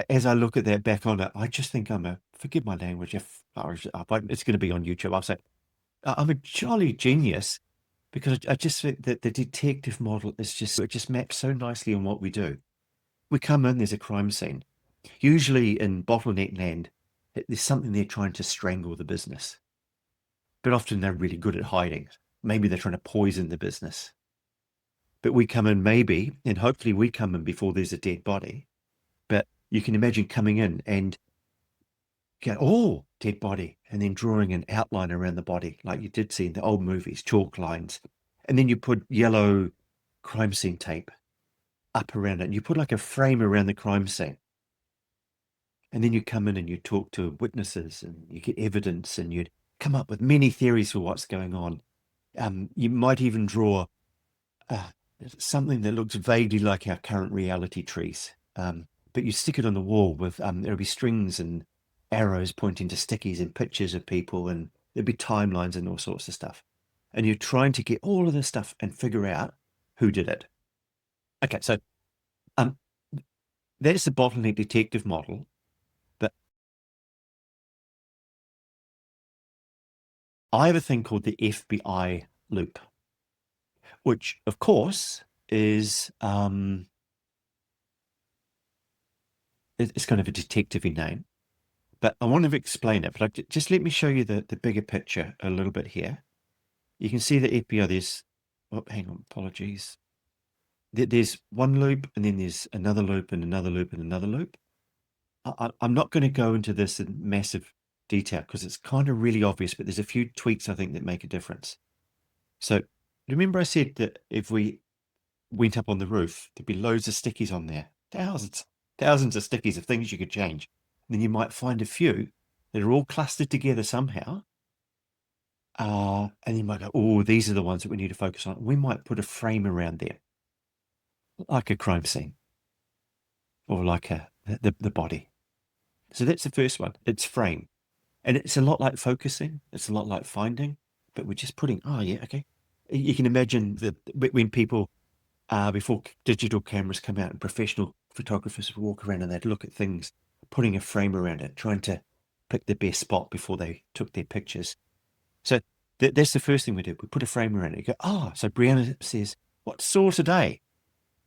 as I look at that back on it, I just think forgive my language, if it's going to be on YouTube, I'll say, I'm a jolly genius because I just think that the detective model it just maps so nicely on what we do. We come in, there's a crime scene. Usually in bottleneck land, there's something they're trying to strangle the business. But often they're really good at hiding. Maybe they're trying to poison the business. But we come in maybe, and hopefully we come in before there's a dead body. But you can imagine coming in and go, oh, dead body, and then drawing an outline around the body, like you did see in the old movies, chalk lines. And then you put yellow crime scene tape up around it, and you put like a frame around the crime scene. And then you come in and you talk to witnesses and you get evidence and you'd come up with many theories for what's going on. You might even draw something that looks vaguely like our current reality trees. but you stick it on the wall with there'll be strings and arrows pointing to stickies and pictures of people, and there'll be timelines and all sorts of stuff. And you're trying to get all of this stuff and figure out who did it. Okay, so um, that's the bottleneck detective model. But I have a thing called the FBI loop, which, of course, is it's kind of a detective-y name. But I want to explain it. But just let me show you the bigger picture a little bit here. You can see the FBI. There's, oh, hang on, apologies. There's one loop, and then there's another loop, and another loop, and another loop. I'm not going to go into this in massive detail because it's kind of really obvious, but there's a few tweaks I think that make a difference. So remember I said that if we went up on the roof, there'd be loads of stickies on there, thousands of stickies of things you could change. And then you might find a few that are all clustered together somehow. And you might go, oh, these are the ones that we need to focus on. We might put a frame around there, like a crime scene or like the body. So that's the first one. It's frame. And it's a lot like focusing. It's a lot like finding, but we're just putting, oh, yeah, okay. You can imagine when people, before digital cameras come out and professional photographers would walk around and they'd look at things, putting a frame around it, trying to pick the best spot before they took their pictures. So that's the first thing we do. We put a frame around it. You go, oh, so Brianna says, what's sore today?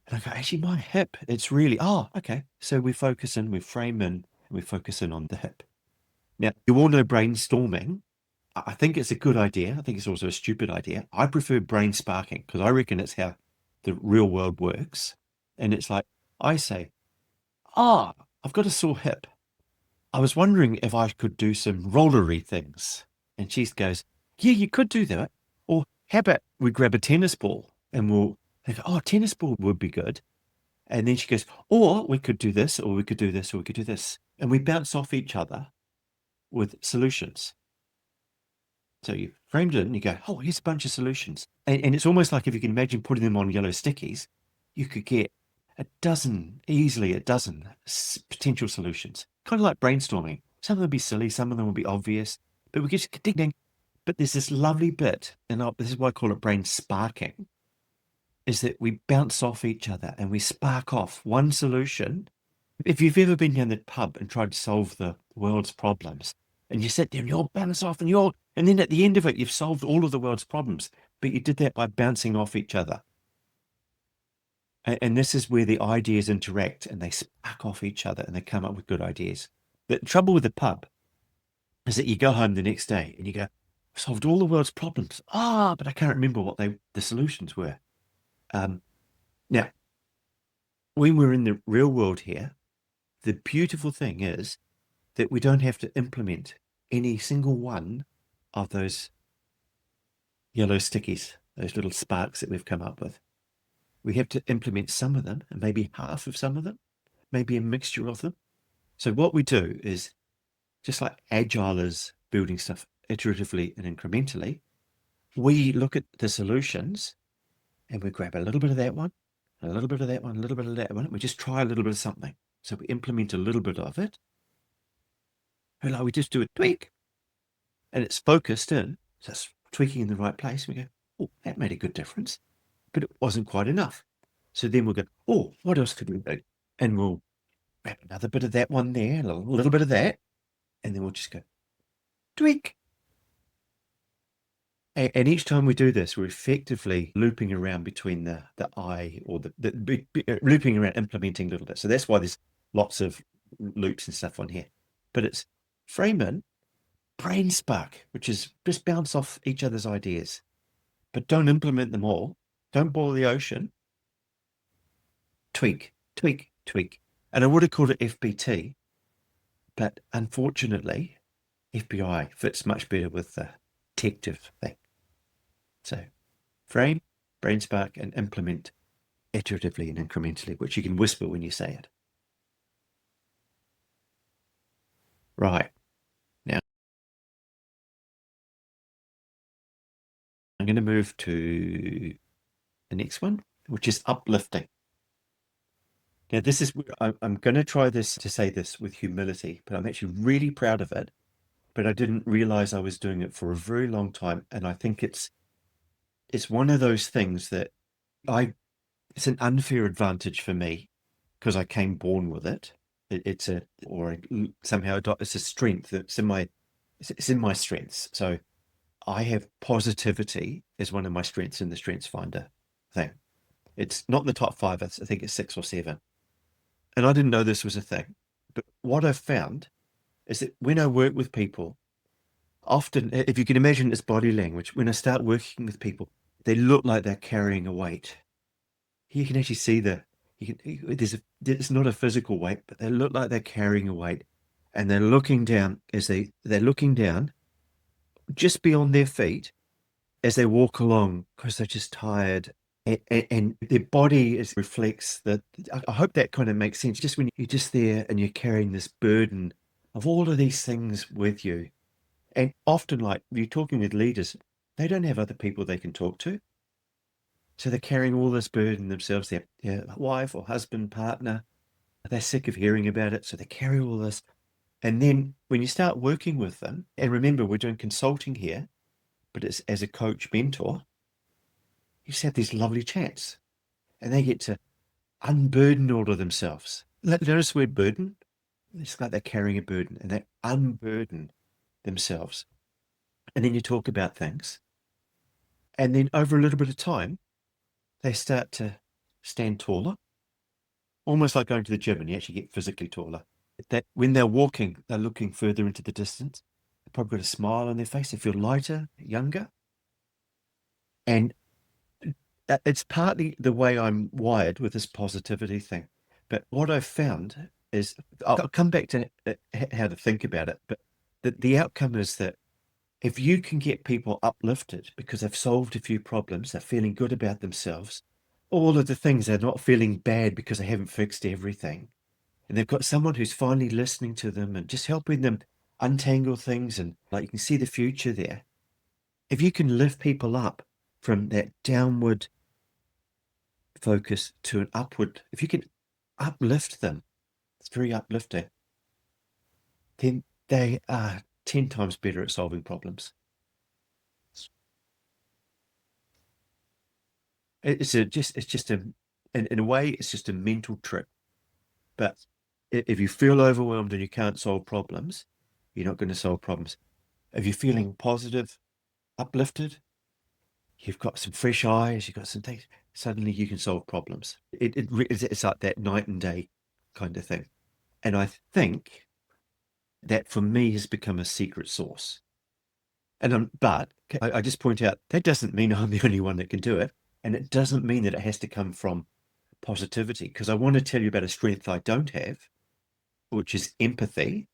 And I go, actually, my hip. It's really, oh, okay. So we focus in, we frame in, and we focus in on the hip. Now, you all know brainstorming. I think it's a good idea. I think it's also a stupid idea. I prefer brain sparking because I reckon it's how the real world works. And it's like, I say, ah, I've got a sore hip. I was wondering if I could do some rollery things. And she goes, yeah, you could do that. Or how about we grab a tennis ball and we'll think, oh, tennis ball would be good. And then she goes, or we could do this, or we could do this, or we could do this. And we bounce off each other with solutions. So you framed it and you go, oh, here's a bunch of solutions. And it's almost like if you can imagine putting them on yellow stickies, you could get easily a dozen potential solutions. Kind of like brainstorming. Some of them will be silly, some of them will be obvious, but we just ding ding. But there's this lovely bit, and this is why I call it brain sparking, is that we bounce off each other and we spark off one solution. If you've ever been down the pub and tried to solve the world's problems, and you sit there and you'll bounce off and then at the end of it, you've solved all of the world's problems, but you did that by bouncing off each other. And this is where the ideas interact and they spark off each other and they come up with good ideas. The trouble with the pub is that you go home the next day and you go, solved all the world's problems. But I can't remember what the solutions were. Now, when we're in the real world here, the beautiful thing is that we don't have to implement any single one of those yellow stickies, those little sparks that we've come up with. We have to implement some of them, and maybe half of some of them, maybe a mixture of them. So what we do is, just like Agile is building stuff iteratively and incrementally, we look at the solutions and we grab a little bit of that one, a little bit of that one, a little bit of that one. We just try a little bit of something. So we implement a little bit of it. And like we just do a tweak and it's focused in. So it's tweaking in the right place. We go, oh, that made a good difference. But it wasn't quite enough. So then we'll go, oh, what else could we do? And we'll grab another bit of that one there, a little bit of that. And then we'll just go, tweak. And each time we do this, we're effectively looping around between the I or looping around, implementing little bit. So that's why there's lots of loops and stuff on here. But it's frame in, brain spark, which is just bounce off each other's ideas, but don't implement them all. Don't boil the ocean. Tweak, tweak, tweak. And I would have called it FBT, but unfortunately, FBI fits much better with the detective thing. So frame, brain spark, and implement iteratively and incrementally, which you can whisper when you say it. Right. Now, I'm going to move to the next one, which is uplifting. Now, this is, I'm going to try this to say this with humility, but I'm actually really proud of it. But I didn't realize I was doing it for a very long time. And I think it's one of those things that it's an unfair advantage for me because I came born with it. It's a, or somehow it's a strength that's it's in my strengths. So I have positivity as one of my strengths in the Strengths Finder thing. It's not in the top five. I think it's 6 or 7. And I didn't know this was a thing. But what I've found is that when I work with people, often, if you can imagine this body language, when I start working with people, they look like they're carrying a weight. You can actually see it's not a physical weight, but they look like they're carrying a weight. And they're looking down they're looking down just beyond their feet as they walk along because they're just tired. And their body reflects that. I hope that kind of makes sense. Just when you're just there and you're carrying this burden of all of these things with you. And often, like you're talking with leaders, they don't have other people they can talk to. So they're carrying all this burden themselves, their wife or husband, partner. They're sick of hearing about it. So they carry all this. And then when you start working with them, and remember, we're doing consulting here, but it's as a coach mentor, you just have these lovely chats and they get to unburden all of themselves. Notice the word burden? It's like they're carrying a burden and they unburden themselves. And then you talk about things. And then over a little bit of time, they start to stand taller, almost like going to the gym and you actually get physically taller. That when they're walking, they're looking further into the distance. They've probably got a smile on their face. They feel lighter, younger. And it's partly the way I'm wired with this positivity thing. But what I've found is, I'll come back to how to think about it, but the outcome is that if you can get people uplifted because they've solved a few problems, they're feeling good about themselves, all of the things, they're not feeling bad because they haven't fixed everything. And they've got someone who's finally listening to them and just helping them untangle things. And like you can see the future there. If you can lift people up from that downward focus to an upward, if you can uplift them, it's very uplifting, then they are 10 times better at solving problems. It's just in a way, it's just a mental trick. But if you feel overwhelmed and you can't solve problems, you're not going to solve problems. If you're feeling positive, uplifted, you've got some fresh eyes, you've got some things, suddenly you can solve problems. It's like that night and day kind of thing. And I think that for me has become a secret sauce. But I just point out that doesn't mean I'm the only one that can do it. And it doesn't mean that it has to come from positivity, because I want to tell you about a strength I don't have, which is empathy.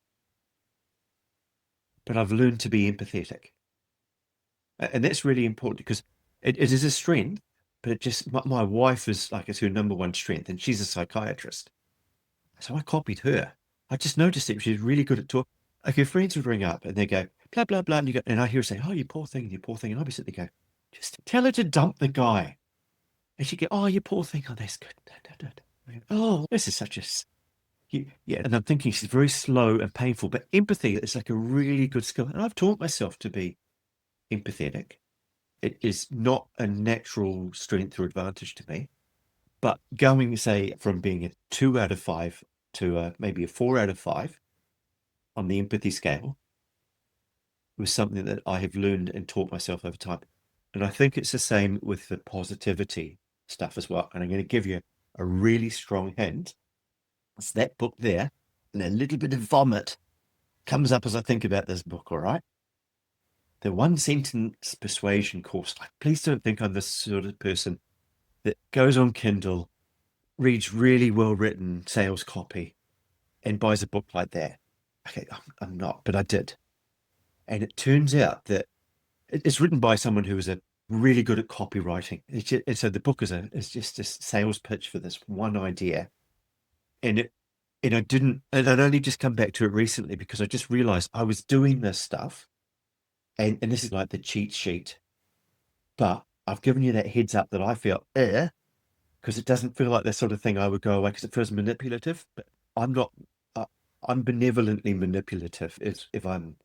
But I've learned to be empathetic. And that's really important because it is a strength, but my wife is like, it's her number one strength, and she's a psychiatrist. So I copied her. I just noticed it. She's really good at talk. Like her friends would ring up and they go, blah, blah, blah. And I hear her say, oh, you poor thing, you poor thing. And I'll be sitting there go, just tell her to dump the guy. And she'd go, oh, you poor thing. Oh, that's good. Oh, this is such a, yeah. And I'm thinking she's very slow and painful, but empathy is like a really good skill. And I've taught myself to be empathetic. It is not a natural strength or advantage to me. But going, say, from being a 2 out of 5 to maybe a 4 out of 5 on the empathy scale was something that I have learned and taught myself over time. And I think it's the same with the positivity stuff as well. And I'm going to give you a really strong hint. It's that book there, and a little bit of vomit comes up as I think about this book, all right? The one sentence persuasion course. Like, please don't think I'm this sort of person that goes on Kindle, reads really well written sales copy, and buys a book like that. Okay, I'm not, but I did. And it turns out that it's written by someone who is really good at copywriting. And so the book is just a sales pitch for this one idea. And I'd only just come back to it recently because I just realized I was doing this stuff. And this is like the cheat sheet. But I've given you that heads up that I felt, because it doesn't feel like the sort of thing I would go away because it feels manipulative. But I'm not. Uh, I'm benevolently manipulative. If I'm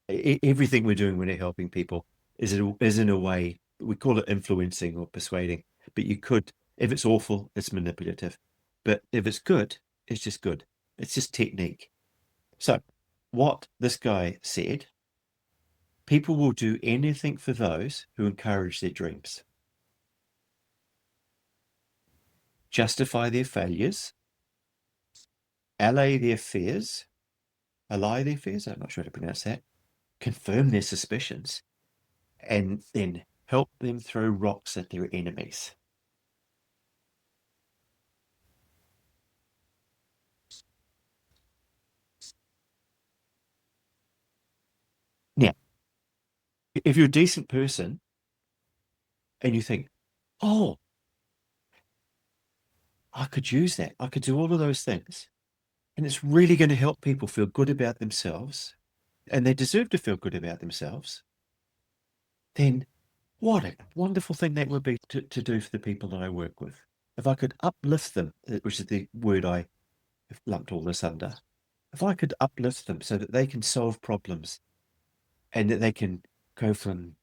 everything we're doing when we're helping people is in a way we call it influencing or persuading. But you could, if it's awful, it's manipulative. But if it's good, it's just good. It's just technique. So, what this guy said: people will do anything for those who encourage their dreams, justify their failures, allay their fears, allay their fears. I'm not sure how to pronounce that. Confirm their suspicions, and then help them throw rocks at their enemies. Now, if you're a decent person and you think, oh, I could use that, I could do all of those things, and it's really going to help people feel good about themselves, and they deserve to feel good about themselves, then what a wonderful thing that would be to do for the people that I work with. If I could uplift them, which is the word I have lumped all this under, if I could uplift them so that they can solve problems and that they can go from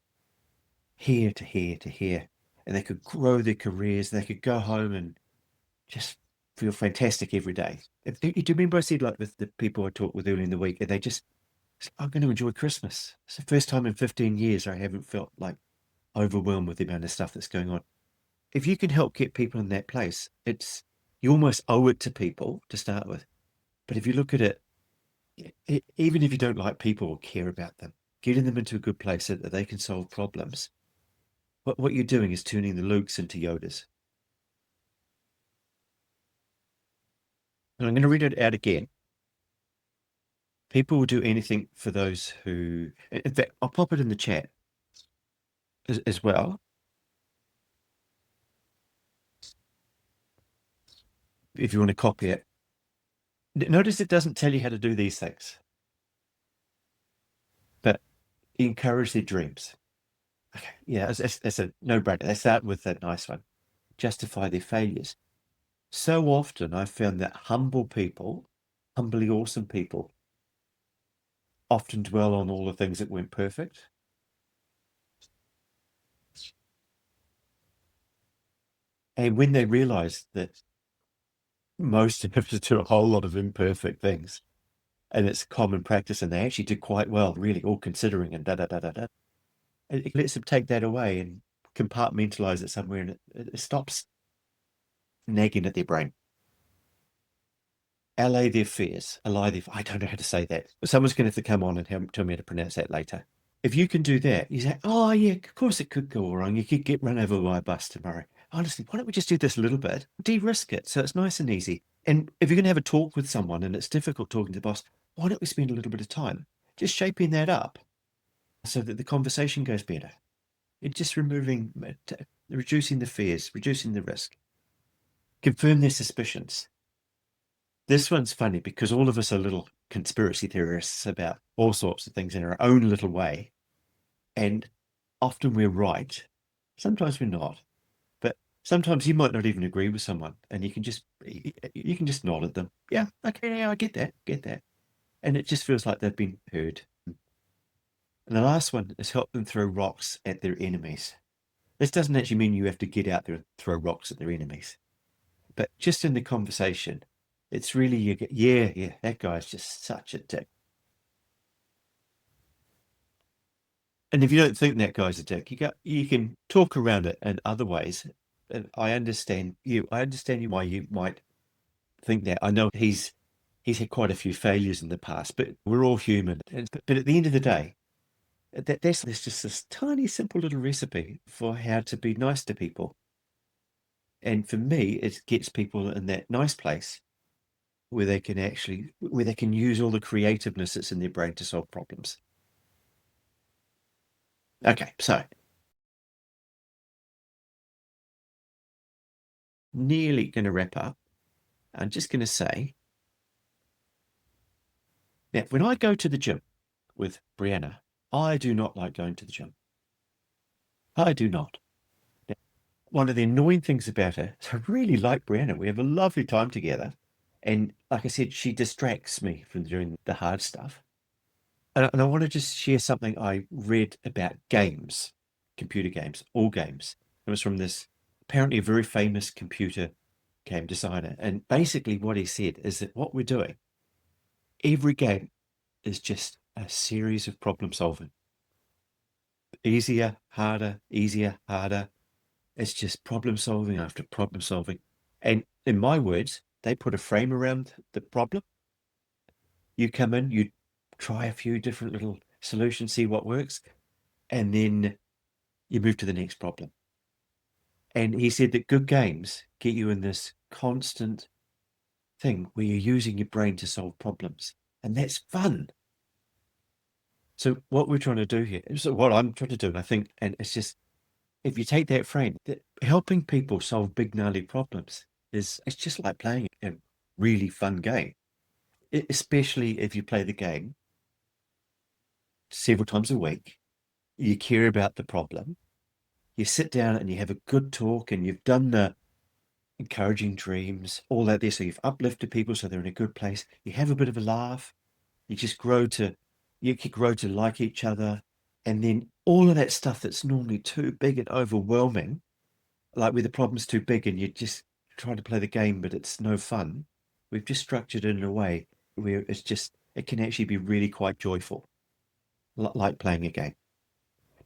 here to here to here, and they could grow their careers, they could go home and just feel fantastic every day. Do you remember I said like with the people I talked with early in the week, and they just, I'm going to enjoy Christmas. It's the first time in 15 years I haven't felt like overwhelmed with the amount of stuff that's going on. If you can help get people in that place, it's, you almost owe it to people to start with. But if you look at it, even if you don't like people or care about them, getting them into a good place so that they can solve problems, what you're doing is turning the Lukes into Yodas. And I'm going to read it out again. People will do anything for those who, in fact, I'll pop it in the chat as well. If you want to copy it. Notice it doesn't tell you how to do these things, but encourage their dreams. Okay, yeah, it's a no-brainer. They start with that nice one. Justify their failures. So often I've found that humble people, humbly awesome people, often dwell on all the things that weren't perfect. And when they realize that most of us do a whole lot of imperfect things, and it's common practice, and they actually did quite well, really, all considering, and da da da da da. It lets them take that away and compartmentalize it somewhere, and it stops nagging at their brain. Allay their fears, allay their. I don't know how to say that. Someone's going to have to come on and tell me how to pronounce that later. If you can do that, you say, "Oh yeah, of course it could go wrong. You could get run over by a bus tomorrow. Honestly, why don't we just do this a little bit, de-risk it, so it's nice and easy? And if you're going to have a talk with someone and it's difficult talking to the boss, why don't we spend a little bit of time just shaping that up so that the conversation goes better? It's just reducing the fears, reducing the risk, confirm their suspicions. This one's funny because all of us are little conspiracy theorists about all sorts of things in our own little way, and often we're right. Sometimes we're not, but sometimes you might not even agree with someone, and you can just nod at them. Yeah, okay, yeah, I get that, and it just feels like they've been heard. And the last one is help them throw rocks at their enemies. This doesn't actually mean you have to get out there and throw rocks at their enemies, but just in the conversation, it's really you get, yeah, that guy's just such a dick. And if you don't think that guy's a dick, you can talk around it in other ways. And I understand you. I understand you why you might think that. I know he's had quite a few failures in the past, but we're all human. But at the end of the day, there's just this tiny, simple little recipe for how to be nice to people. And for me, it gets people in that nice place where they can use all the creativeness that's in their brain to solve problems. Okay, so nearly going to wrap up. I'm just going to say, now, when I go to the gym with Brianna, I do not like going to the gym. I do not. one of the annoying things about her is I really like Brianna. We have a lovely time together. And like I said, she distracts me from doing the hard stuff. And I want to just share something I read about games, computer games, all games. It was from this apparently a very famous computer game designer. And basically, what he said is that what we're doing, every game is just a series of problem solving. Easier, harder, easier, harder. It's just problem solving after problem solving. And in my words, they put a frame around the problem. You come in, you try a few different little solutions, see what works, and then you move to the next problem. And he said that good games get you in this constant thing where you're using your brain to solve problems. And that's fun. So what we're trying to do here, so what I'm trying to do, and I think, and it's just, if you take that frame, that helping people solve big gnarly problems it's just like playing a really fun game. Especially if you play the game several times a week, you care about the problem, you sit down and you have a good talk, and you've done the encouraging dreams, all that there. So you've uplifted people so they're in a good place. You have a bit of a laugh. You just you can grow to like each other. And then all of that stuff that's normally too big and overwhelming, like where the problem's too big and you just try to play the game, but it's no fun. We've just structured it in a way where it can actually be really quite joyful, like playing a game.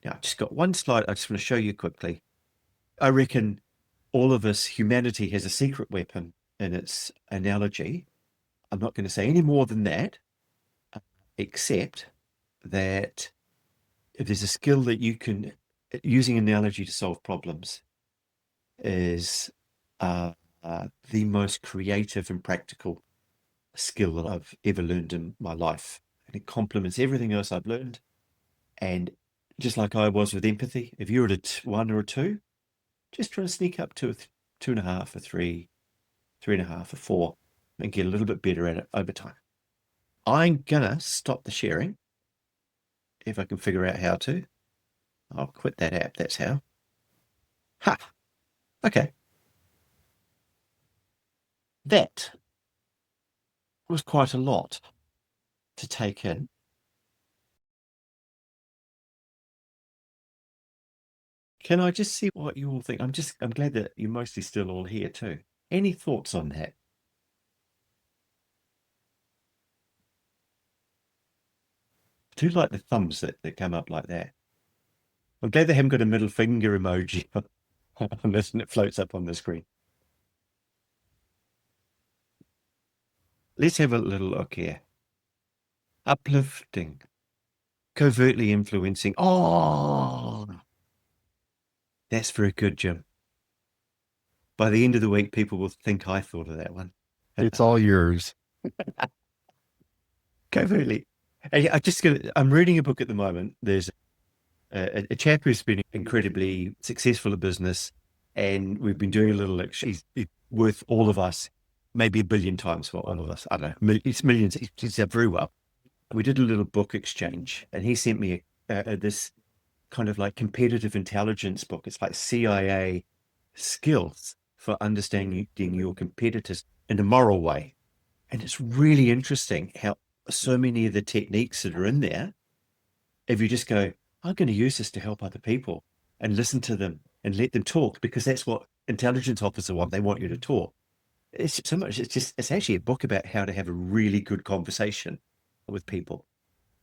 Now, I've just got one slide I just want to show you quickly. I reckon all of us, humanity has a secret weapon in its analogy. I'm not going to say any more than that, except that if there's a skill that you can, using analogy to solve problems is the most creative and practical skill that I've ever learned in my life. And it complements everything else I've learned. And just like I was with empathy, if you're at a one or a two, just try to sneak up to a two and a half, a three, three and a half, a four, and get a little bit better at it over time. I'm gonna stop the sharing if I can figure out how to. I'll quit that app. That's how. Ha! Okay. That was quite a lot to take in. Can I just see what you all think? I'm glad that you're mostly still all here too. Any thoughts on that? I do like the thumbs that come up like that. I'm glad they haven't got a middle finger emoji on this and it floats up on the screen. Let's have a little look here. Uplifting, covertly influencing. Oh, that's very good, Jim. By the end of the week, people will think I thought of that one. It's all yours. Covertly. I'm reading a book at the moment. There's a chap who's been incredibly successful in business, and we've been doing a little lecture. He's worth all of us, maybe a billion times for all of us. I don't know. It's millions. He's done very well. We did a little book exchange, and he sent me this kind of like competitive intelligence book. It's like CIA skills for understanding your competitors in a moral way. And it's really interesting how so many of the techniques that are in there, if you just go, I'm going to use this to help other people and listen to them and let them talk, because that's what intelligence officers want. They want you to talk. It's so much. It's actually a book about how to have a really good conversation with people.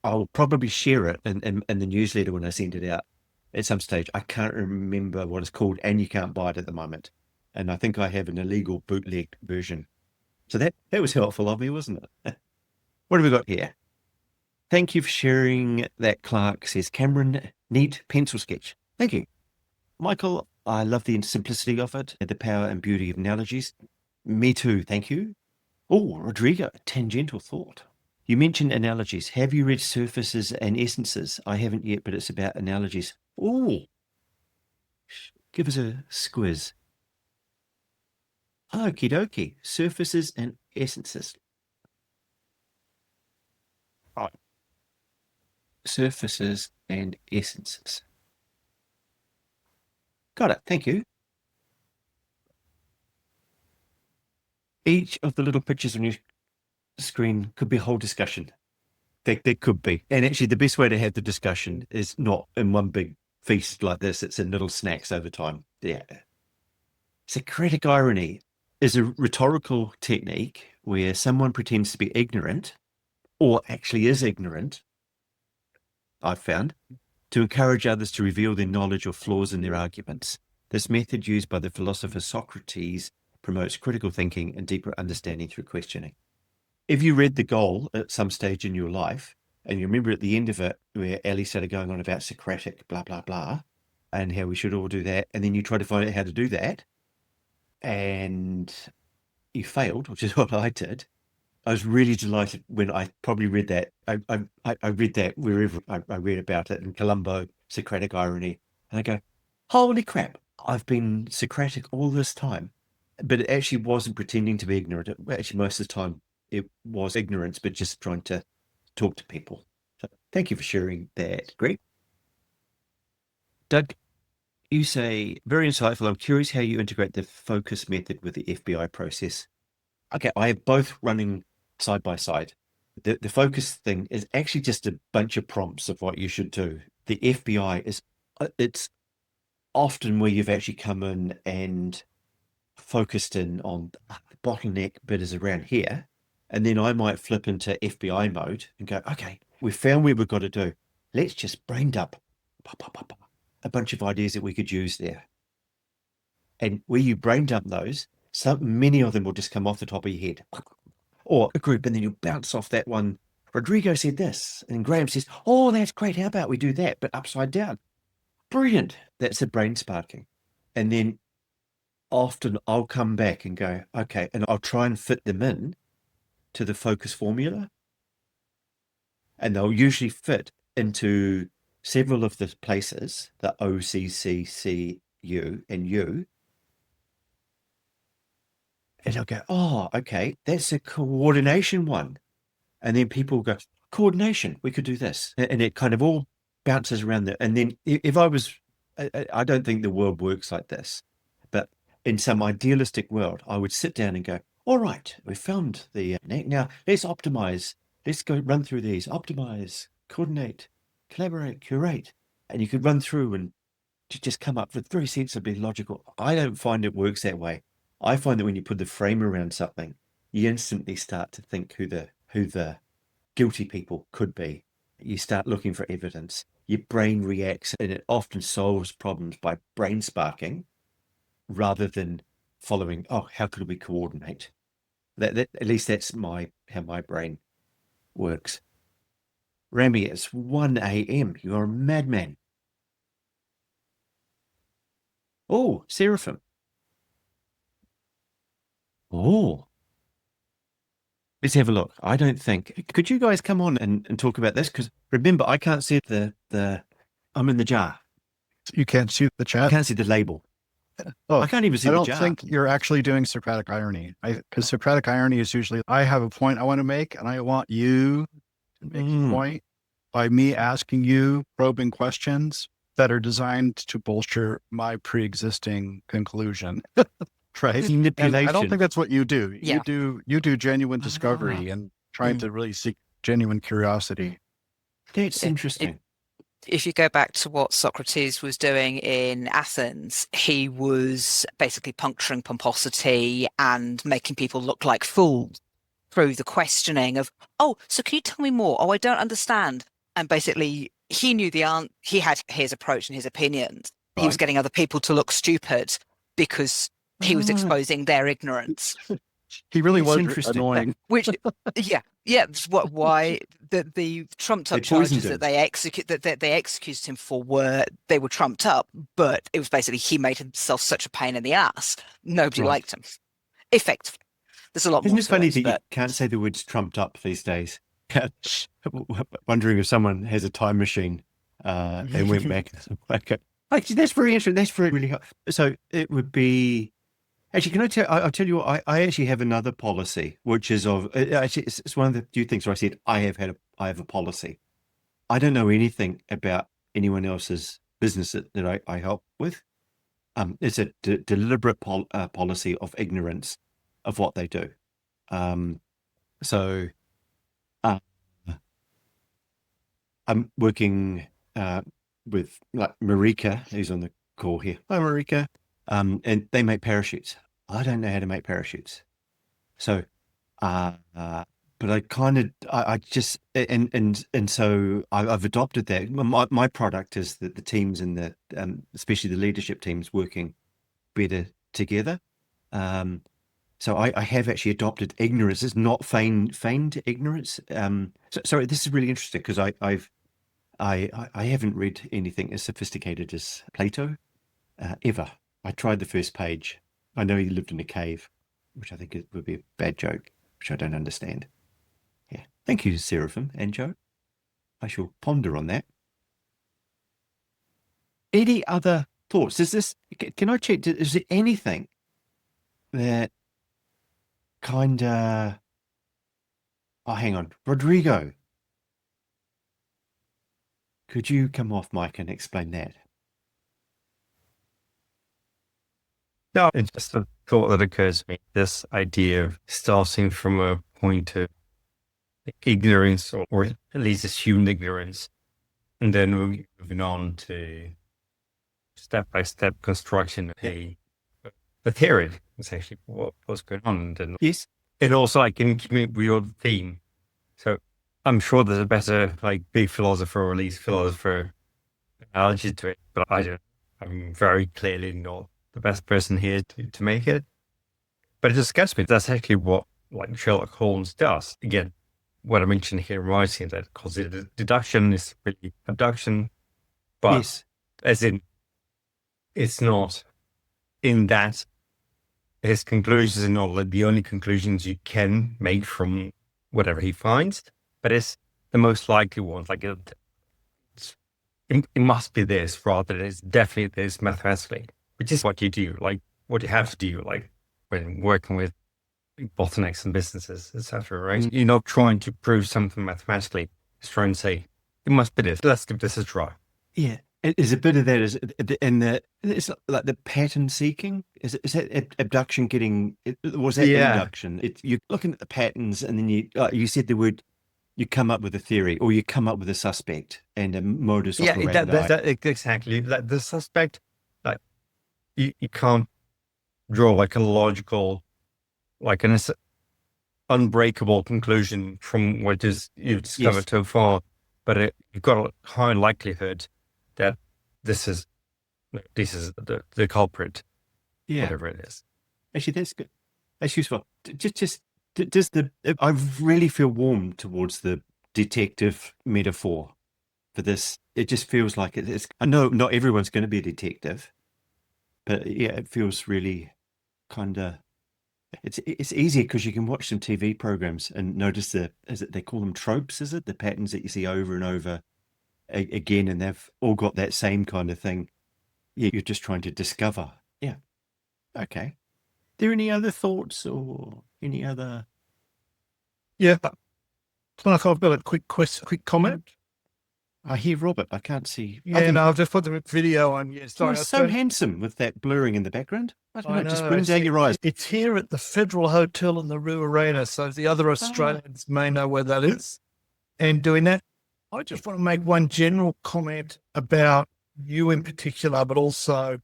I'll probably share it in the newsletter when I send it out at some stage. I can't remember what it's called, and you can't buy it at the moment. And I think I have an illegal bootleg version. So that was helpful of me, wasn't it? What have we got here? Thank you for sharing that, Clarke, says Cameron. Neat pencil sketch. Thank you. Michael, I love the simplicity of it, the power and beauty of analogies. Me too, thank you. Oh, Rodrigo, tangential thought. You mentioned analogies. Have you read Surfaces and Essences? I haven't yet, but it's about analogies. Oh, give us a squiz. Okie dokie. Surfaces and Essences. Right. Surfaces and Essences. Got it. Thank you. each of the little pictures on your screen could be a whole discussion. There could be. And actually, the best way to have the discussion is not in one big feast like this. It's in little snacks over time. Yeah. Socratic irony is a rhetorical technique where someone pretends to be ignorant or actually is ignorant, I've found, to encourage others to reveal their knowledge or flaws in their arguments. This method used by the philosopher Socrates promotes critical thinking and deeper understanding through questioning. If you read The Goal at some stage in your life, and you remember at the end of it where Ali started going on about Socratic, blah, blah, blah, and how we should all do that, and then you try to find out how to do that, and you failed, which is what I did. I was really delighted when I probably read that. I read that wherever I read about it in Colombo, Socratic irony, and I go, holy crap, I've been Socratic all this time. But it actually wasn't pretending to be ignorant. Actually, most of the time it was ignorance, but just trying to talk to people. So thank you for sharing that, Greg. Doug, you say, very insightful. I'm curious how you integrate the focus method with the FBI process. Okay, I have both running side by side. The focus thing is actually just a bunch of prompts of what you should do. The FBI is, it's often where you've actually come in and focused in on the bottleneck bit is around here. And then I might flip into FBI mode and go, okay, we found where we've got to do. Let's just brain dump a bunch of ideas that we could use there. And where you brain dump those, many of them will just come off the top of your head. Or a group, and then you bounce off that one. Rodrigo said this, and Graham says, oh, that's great. How about we do that, but upside down? Brilliant. That's a brain sparking. And then often I'll come back and go, okay, and I'll try and fit them in to the focus formula. And they'll usually fit into several of the places, the O, C, C, C, U, and U. And I'll go, oh, okay, that's a coordination one. And then people go, coordination, we could do this. And it kind of all bounces around there. And then if I was, I don't think the world works like this, but in some idealistic world, I would sit down and go, all right, we found the neck. Now let's optimize. Let's go run through these, optimize, coordinate, collaborate, curate. And you could run through and just come up with very sensibly logical. I don't find it works that way. I find that when you put the frame around something, you instantly start to think who the guilty people could be. You start looking for evidence. Your brain reacts, and it often solves problems by brain sparking rather than following, oh, how could we coordinate? That at least that's how my brain works. Rami, it's 1 a.m. You're a madman. Oh, Seraphim. Oh, let's have a look. I don't think. Could you guys come on and talk about this? Because remember, I can't see I'm in the jar. You can't see the I chat. can't see the label. Oh, I can't even see I the don't jar. think you're actually doing Socratic irony. Because Socratic irony is usually, I have a point I want to make, and I want you to make the point by me asking you probing questions that are designed to bolster my pre-existing conclusion. Right? Manipulation. And I don't think that's what you do. Yeah. You do genuine discovery and trying to really seek genuine curiosity. That's interesting. If you go back to what Socrates was doing in Athens, he was basically puncturing pomposity and making people look like fools through the questioning of, oh, so can you tell me more? Oh, I don't understand. And basically, he knew the answer. He had his approach and his opinions. He was Right. getting other people to look stupid because he was exposing their ignorance. He really That's was interesting. annoying. Which, that's why the trumped up They poisoned charges that him. they executed him for were trumped up, but it was basically he made himself such a pain in the ass. Nobody Right. liked him. Effectively, there's a lot Isn't more it to funny it, that you but can't say the words trumped up these days? Wondering if someone has a time machine and went back. Actually, that's very interesting. That's really hard. So it would be. Actually, can I tell? I'll tell you what. I actually have another policy, which is of. Actually, it's one of the few things where I said I have a policy. I don't know anything about anyone else's business that I help with. It's a deliberate policy of ignorance. of what they do. So uh, I'm working with like Marika, who's on the call here. Hi, Marika. And they make parachutes. I don't know how to make parachutes. So, but I just, and so I've adopted that. My product is that the teams and the, especially the leadership teams working better together. So I have actually adopted ignorance. It's not feigned ignorance. Sorry, this is really interesting because I haven't read anything as sophisticated as Plato ever. I tried the first page. I know he lived in a cave, which I think would be a bad joke, which I don't understand. Yeah. Thank you, Seraphim and Joe. I shall ponder on that. Any other thoughts? Can I check, is there anything that kind of, oh, hang on, Rodrigo, could you come off mic and explain that? No, it's just a thought that occurs to me. This idea of starting from a point of ignorance, or at least assumed ignorance, and then moving on to step-by-step construction of the theory. It's actually what's going on. And Yes. it also, like, in keeping with your theme. So I'm sure there's a better, like, big philosopher, or at least philosopher analogy to it, but I'm very clearly not the best person here to make it. But it just gets me. That's actually what, like, Sherlock Holmes does. Again, what I mentioned here in writing, that because deduction is really abduction, but Yes. as in, it's not in that his conclusions are not like the only conclusions you can make from whatever he finds, but it's the most likely ones. Like it must be this, rather than it's definitely this mathematically, which is what you do, like what you have to do, like when working with bottlenecks and businesses, etc. Right? You're not trying to prove something mathematically. It's trying to say it must be this. Let's give this a try. Yeah. Is a bit of that is in the, it's like the pattern seeking. Is that abduction getting? Was that induction? You're looking at the patterns, and then you said the word. You come up with a theory, or you come up with a suspect and a modus operandi. Exactly. Like the suspect, like you can't draw like a logical, like an unbreakable conclusion from what you've discovered so far, but you've got a high likelihood that this is the culprit, whatever it is. Actually, that's good. That's useful. I really feel warm towards the detective metaphor for this. It just feels like it's. I know not everyone's going to be a detective, but yeah, it feels really kind of. It's easier because you can watch some TV programs and notice they call them tropes, is it? The patterns that you see over and over again, and they've all got that same kind of thing. Yeah, you're just trying to discover. Yeah. Okay. There any other thoughts or any other? Yeah. Clarke, I've got a quick comment. I hear Robert. I can't see. Yeah, no, I've just put the video on. Yeah, sorry. You're so handsome with that blurring in the background. I don't know, it just know, brings out your eyes. It's here at the Federal Hotel in the Rue Arena, so the other Australians may know where that is. And doing that, I just want to make one general comment about you in particular, but also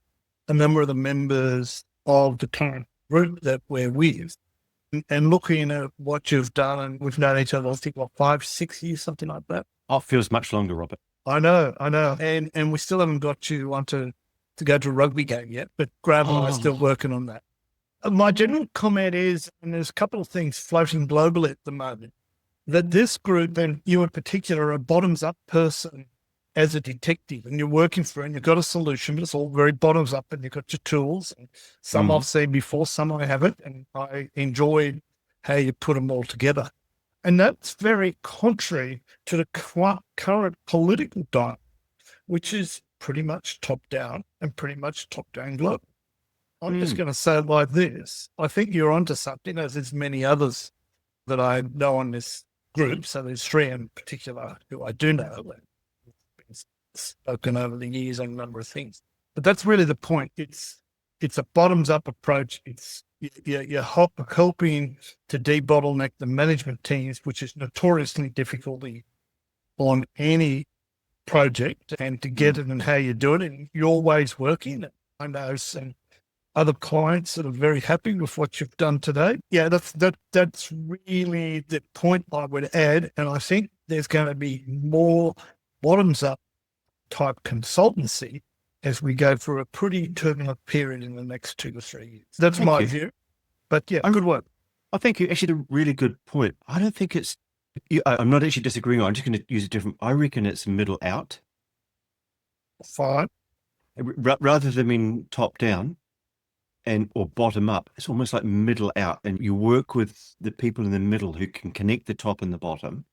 a number of the members of the current group that we're with. And looking at what you've done, and we've known each other, I think, 5, 6 years, something like that. Oh, it feels much longer, Robert. I know. And we still haven't got you onto to go to a rugby game yet, but Graham and I are still working on that. My general comment is, and there's a couple of things floating globally at the moment, that this group, and you in particular, are a bottoms-up person as a detective, and you're working for it, and you've got a solution, but it's all very bottoms-up, and you've got your tools, and some I've seen before, some I haven't, and I enjoyed how you put them all together. And that's very contrary to the current political diet, which is pretty much top-down and pretty much top-down global. I'm just going to say it like this. I think you're onto something, as there's many others that I know on this group. So there's 3 in particular who I do know. Been spoken over the years on a number of things. But that's really the point. It's a bottoms-up approach. It's You're helping to de-bottleneck the management teams, which is notoriously difficult on any project, and to get it and how you do it in your ways working. I know some other clients that are very happy with what you've done today. Yeah, that's really the point I would add. And I think there's going to be more bottoms up type consultancy as we go through a pretty turbulent period in the next 2 to 3 years. That's Thank my you. view. But yeah, good work. I think you actually did a really good point. I don't think it's. I'm not actually disagreeing. I'm just going to use a different. I reckon it's middle out Fine. rather than being top down or bottom up. It's almost like middle out, and you work with the people in the middle who can connect the top and the bottom,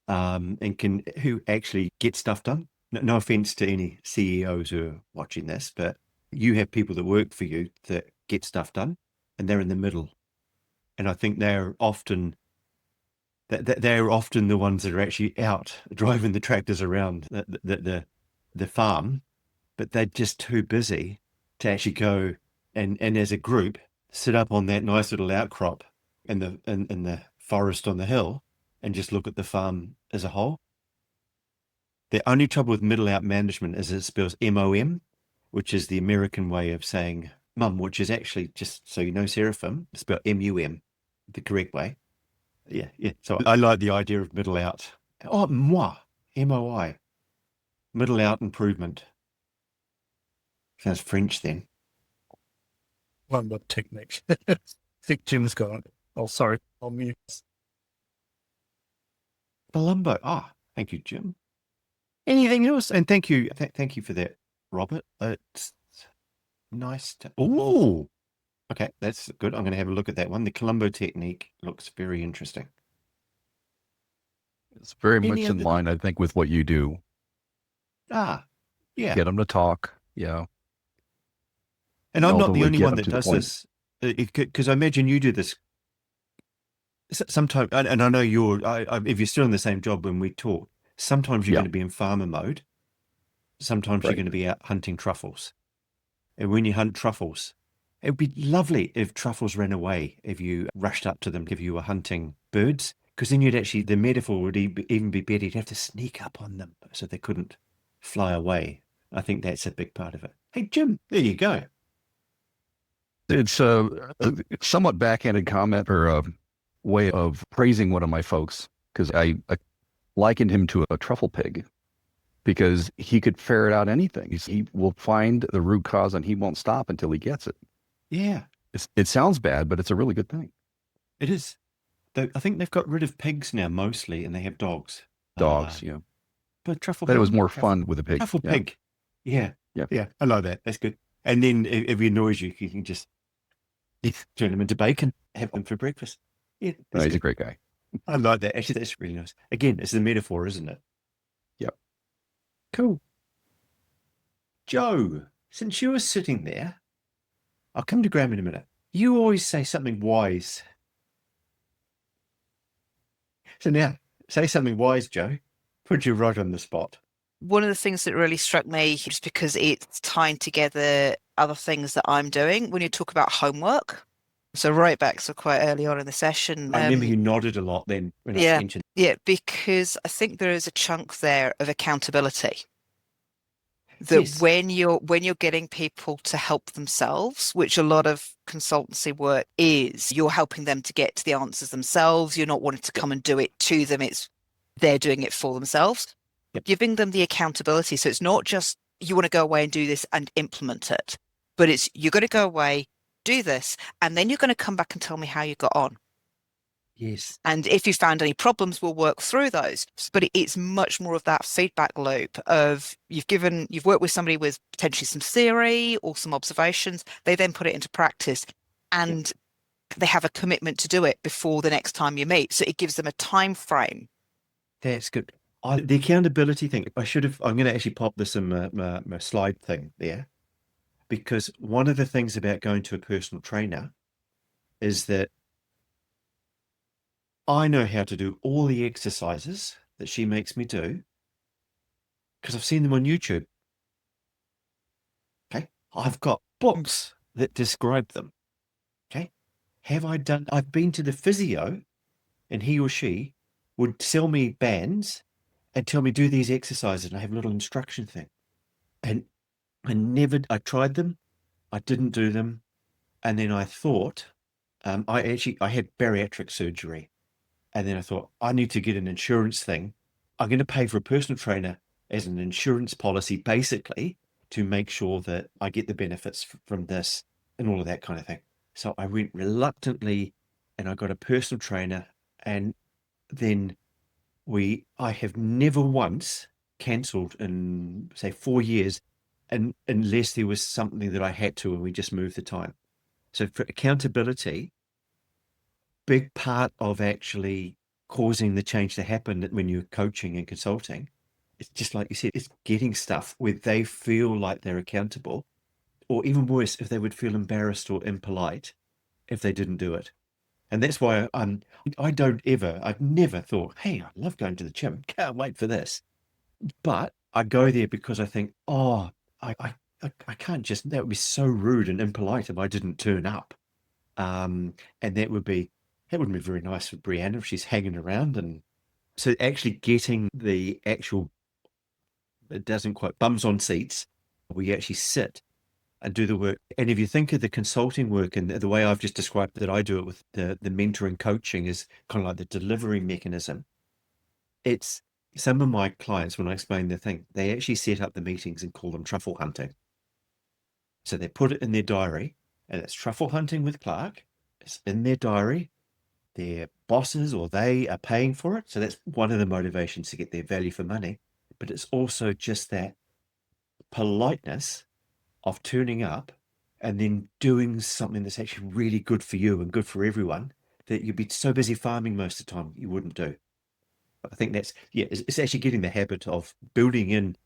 and who actually get stuff done. No offense to any CEOs who are watching this, but you have people that work for you that get stuff done, and they're in the middle. And I think they're often the ones that are actually out driving the tractors around the farm, but they're just too busy to actually go and as a group sit up on that nice little outcrop in the forest on the hill and just look at the farm as a whole. The only trouble with middle out management is it spells MOM, which is the American way of saying mum, which is actually, just so you know, Seraphim, spelled MUM, the correct way. Yeah. So I like the idea of middle out. Oh, moi, MOI, middle out improvement. Sounds French then. One more technique. I think Jim's gone. Oh, sorry. I'll mute. Colombo. Thank you, Jim. Anything else? And thank you for that, Robert. It's nice to. Oh, okay, that's good. I'm going to have a look at that one. The Colombo technique looks very interesting. It's very much in line, I think, with what you do. Yeah. Get them to talk. Yeah. And I'm not the only one that to the does point. this, because I imagine you do this sometimes. And I know if you're still in the same job when we talk, sometimes you're going to be in farmer mode. Sometimes you're going to be out hunting truffles. And when you hunt truffles, it would be lovely if truffles ran away, if you rushed up to them, if you were hunting birds, because then the metaphor would even be better. You'd have to sneak up on them so they couldn't fly away. I think that's a big part of it. Hey, Jim, there you go. It's a somewhat backhanded comment or a way of praising one of my folks, because I likened him to a truffle pig, because he could ferret out anything. He will find the root cause and he won't stop until he gets it. Yeah. It sounds bad, but it's a really good thing. It is. I think they've got rid of pigs now mostly, and they have dogs. Dogs, yeah. But truffle. But it was more fun with a pig. Truffle pig. Yeah. Yeah. I like that. That's good. And then if he annoys you, you can just turn him into bacon, have him for breakfast. Yeah. He's a great guy. I like that. Actually, that's really nice. Again, it's the metaphor, isn't it? Yep. Cool. Joe, since you were sitting there, I'll come to Graham in a minute. You always say something wise. So now, say something wise, Joe. Put you right on the spot. One of the things that really struck me, just because it's tying together other things that I'm doing, when you talk about homework. So right back, so quite early on in the session. I remember you nodded a lot then when I mentioned. Yeah, because I think there is a chunk there of accountability. That when you're getting people to help themselves, which a lot of consultancy work is, you're helping them to get to the answers themselves. You're not wanting to come and do it to them. They're doing it for themselves. Yep. Giving them the accountability. So it's not just you want to go away and do this and implement it, but it's you're going to go away, do this, and then you're going to come back and tell me how you got on. Yes. And if you found any problems, we'll work through those. But it's much more of that feedback loop of you've worked with somebody with potentially some theory or some observations. They then put it into practice and they have a commitment to do it before the next time you meet. So it gives them a time frame. That's good. The accountability thing, I'm going to actually pop this in my slide thing there, because one of the things about going to a personal trainer is that I know how to do all the exercises that she makes me do because I've seen them on YouTube. Okay. I've got books that describe them. Okay. I've been to the physio, and he or she would sell me bands and tell me, do these exercises, and I have a little instruction thing. And I tried them, I didn't do them. And then I thought, I had bariatric surgery. And then I thought, I need to get an insurance thing. I'm going to pay for a personal trainer as an insurance policy, basically, to make sure that I get the benefits from this and all of that kind of thing. So I went reluctantly and I got a personal trainer. And then I have never once cancelled in, say, 4 years, and unless there was something that I had to and we just moved the time. So for accountability, big part of actually causing the change to happen when you're coaching and consulting, it's just like you said, it's getting stuff where they feel like they're accountable, or even worse, if they would feel embarrassed or impolite if they didn't do it. And that's why I've never thought, hey, I love going to the gym. Can't wait for this. But I go there because I think, oh, I can't just, that would be so rude and impolite if I didn't turn up. And that wouldn't be very nice for Brianna if she's hanging around. And so actually getting the actual, it doesn't quite, bums on seats, we actually sit and do the work. And if you think of the consulting work and the way I've just described that I do it with the mentoring coaching is kind of like the delivery mechanism. It's some of my clients, when I explain the thing, they actually set up the meetings and call them truffle hunting. So they put it in their diary, and it's truffle hunting with Clarke. It's in their diary. Their bosses or they are paying for it. So that's one of the motivations to get their value for money. But it's also just that politeness of turning up and then doing something that's actually really good for you and good for everyone that you'd be so busy farming most of the time you wouldn't do. I think it's actually getting the habit of building in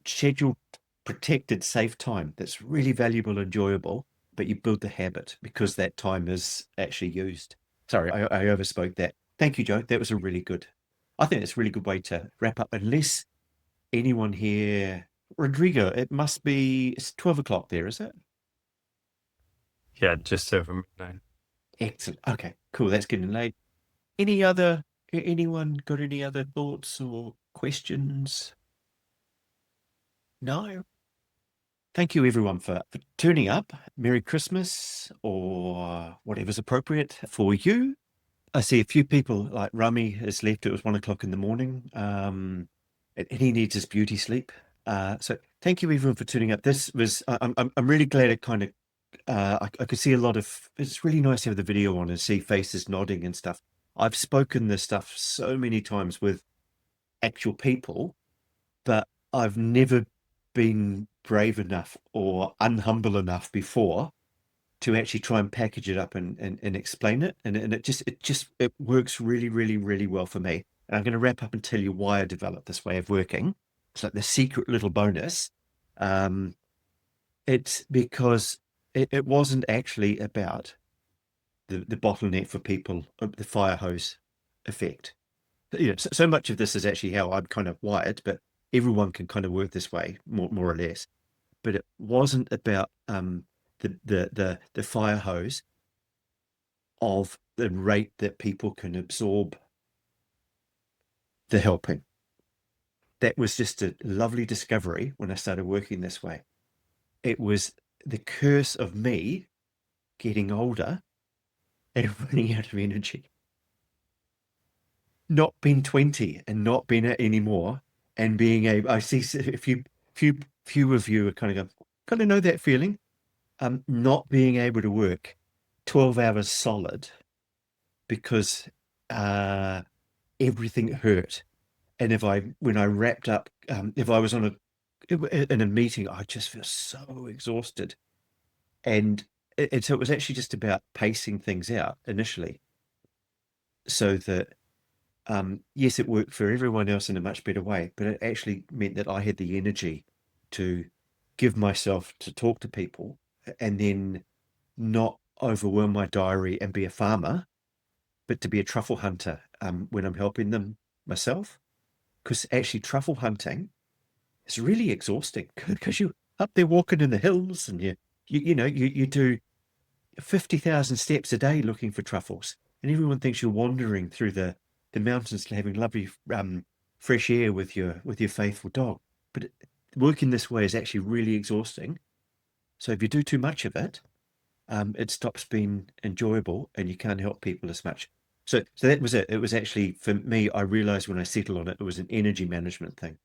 scheduled, protected, safe time that's really valuable, enjoyable, but you build the habit because that time is actually used. Sorry, I overspoke that. Thank you, Joe. That was I think it's a really good way to wrap up, unless anyone here, Rodrigo, it's 12 o'clock there, is it? Yeah, just over midnight. Excellent. Okay, cool. That's getting late. Anyone got any other thoughts or questions? No? Thank you, everyone, for turning up. Merry Christmas, or whatever's appropriate for you. I see a few people, like Rami has left. It was 1 o'clock in the morning. And he needs his beauty sleep. So thank you, everyone, for tuning up. I'm really glad it kind of, I could see a lot of, it's really nice to have the video on and see faces nodding and stuff. I've spoken this stuff so many times with actual people, but I've never been brave enough or unhumble enough before to actually try and package it up and explain it. And it works really, really, really well for me. And I'm going to wrap up and tell you why I developed this way of working. It's like the secret little bonus. It's because it wasn't actually about the bottleneck for people, the fire hose effect. So much of this is actually how I'm kind of wired, but everyone can kind of work this way, more or less. But it wasn't about the fire hose of the rate that people can absorb the helping. That was just a lovely discovery when I started working this way. It was the curse of me getting older and running out of energy. Not being 20 and not being it anymore, and being able, I see a few of you are kind of know that feeling. Not being able to work 12 hours solid because everything hurt. And when I wrapped up, if I was in a meeting, I just feel so exhausted. And so it was actually just about pacing things out initially, so that yes, it worked for everyone else in a much better way, but it actually meant that I had the energy to give myself to talk to people and then not overwhelm my diary and be a farmer, but to be a truffle hunter when I'm helping them myself. Because actually truffle hunting is really exhausting because you're up there walking in the hills and you do 50,000 steps a day looking for truffles, and everyone thinks you're wandering through the mountains having lovely fresh air with your faithful dog. But working this way is actually really exhausting. So if you do too much of it, it stops being enjoyable and you can't help people as much. So that was it. It was actually, for me, I realized when I settled on it, it was an energy management thing.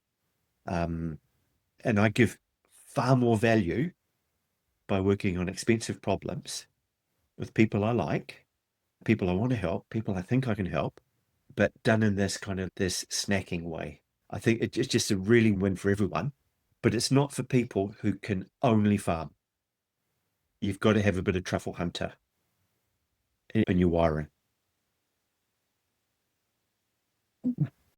And I give far more value by working on expensive problems with people I like, people I want to help, people I think I can help, but done in this kind of this snacking way. I think it's just a really win for everyone, but it's not for people who can only farm. You've got to have a bit of truffle hunter in your wiring.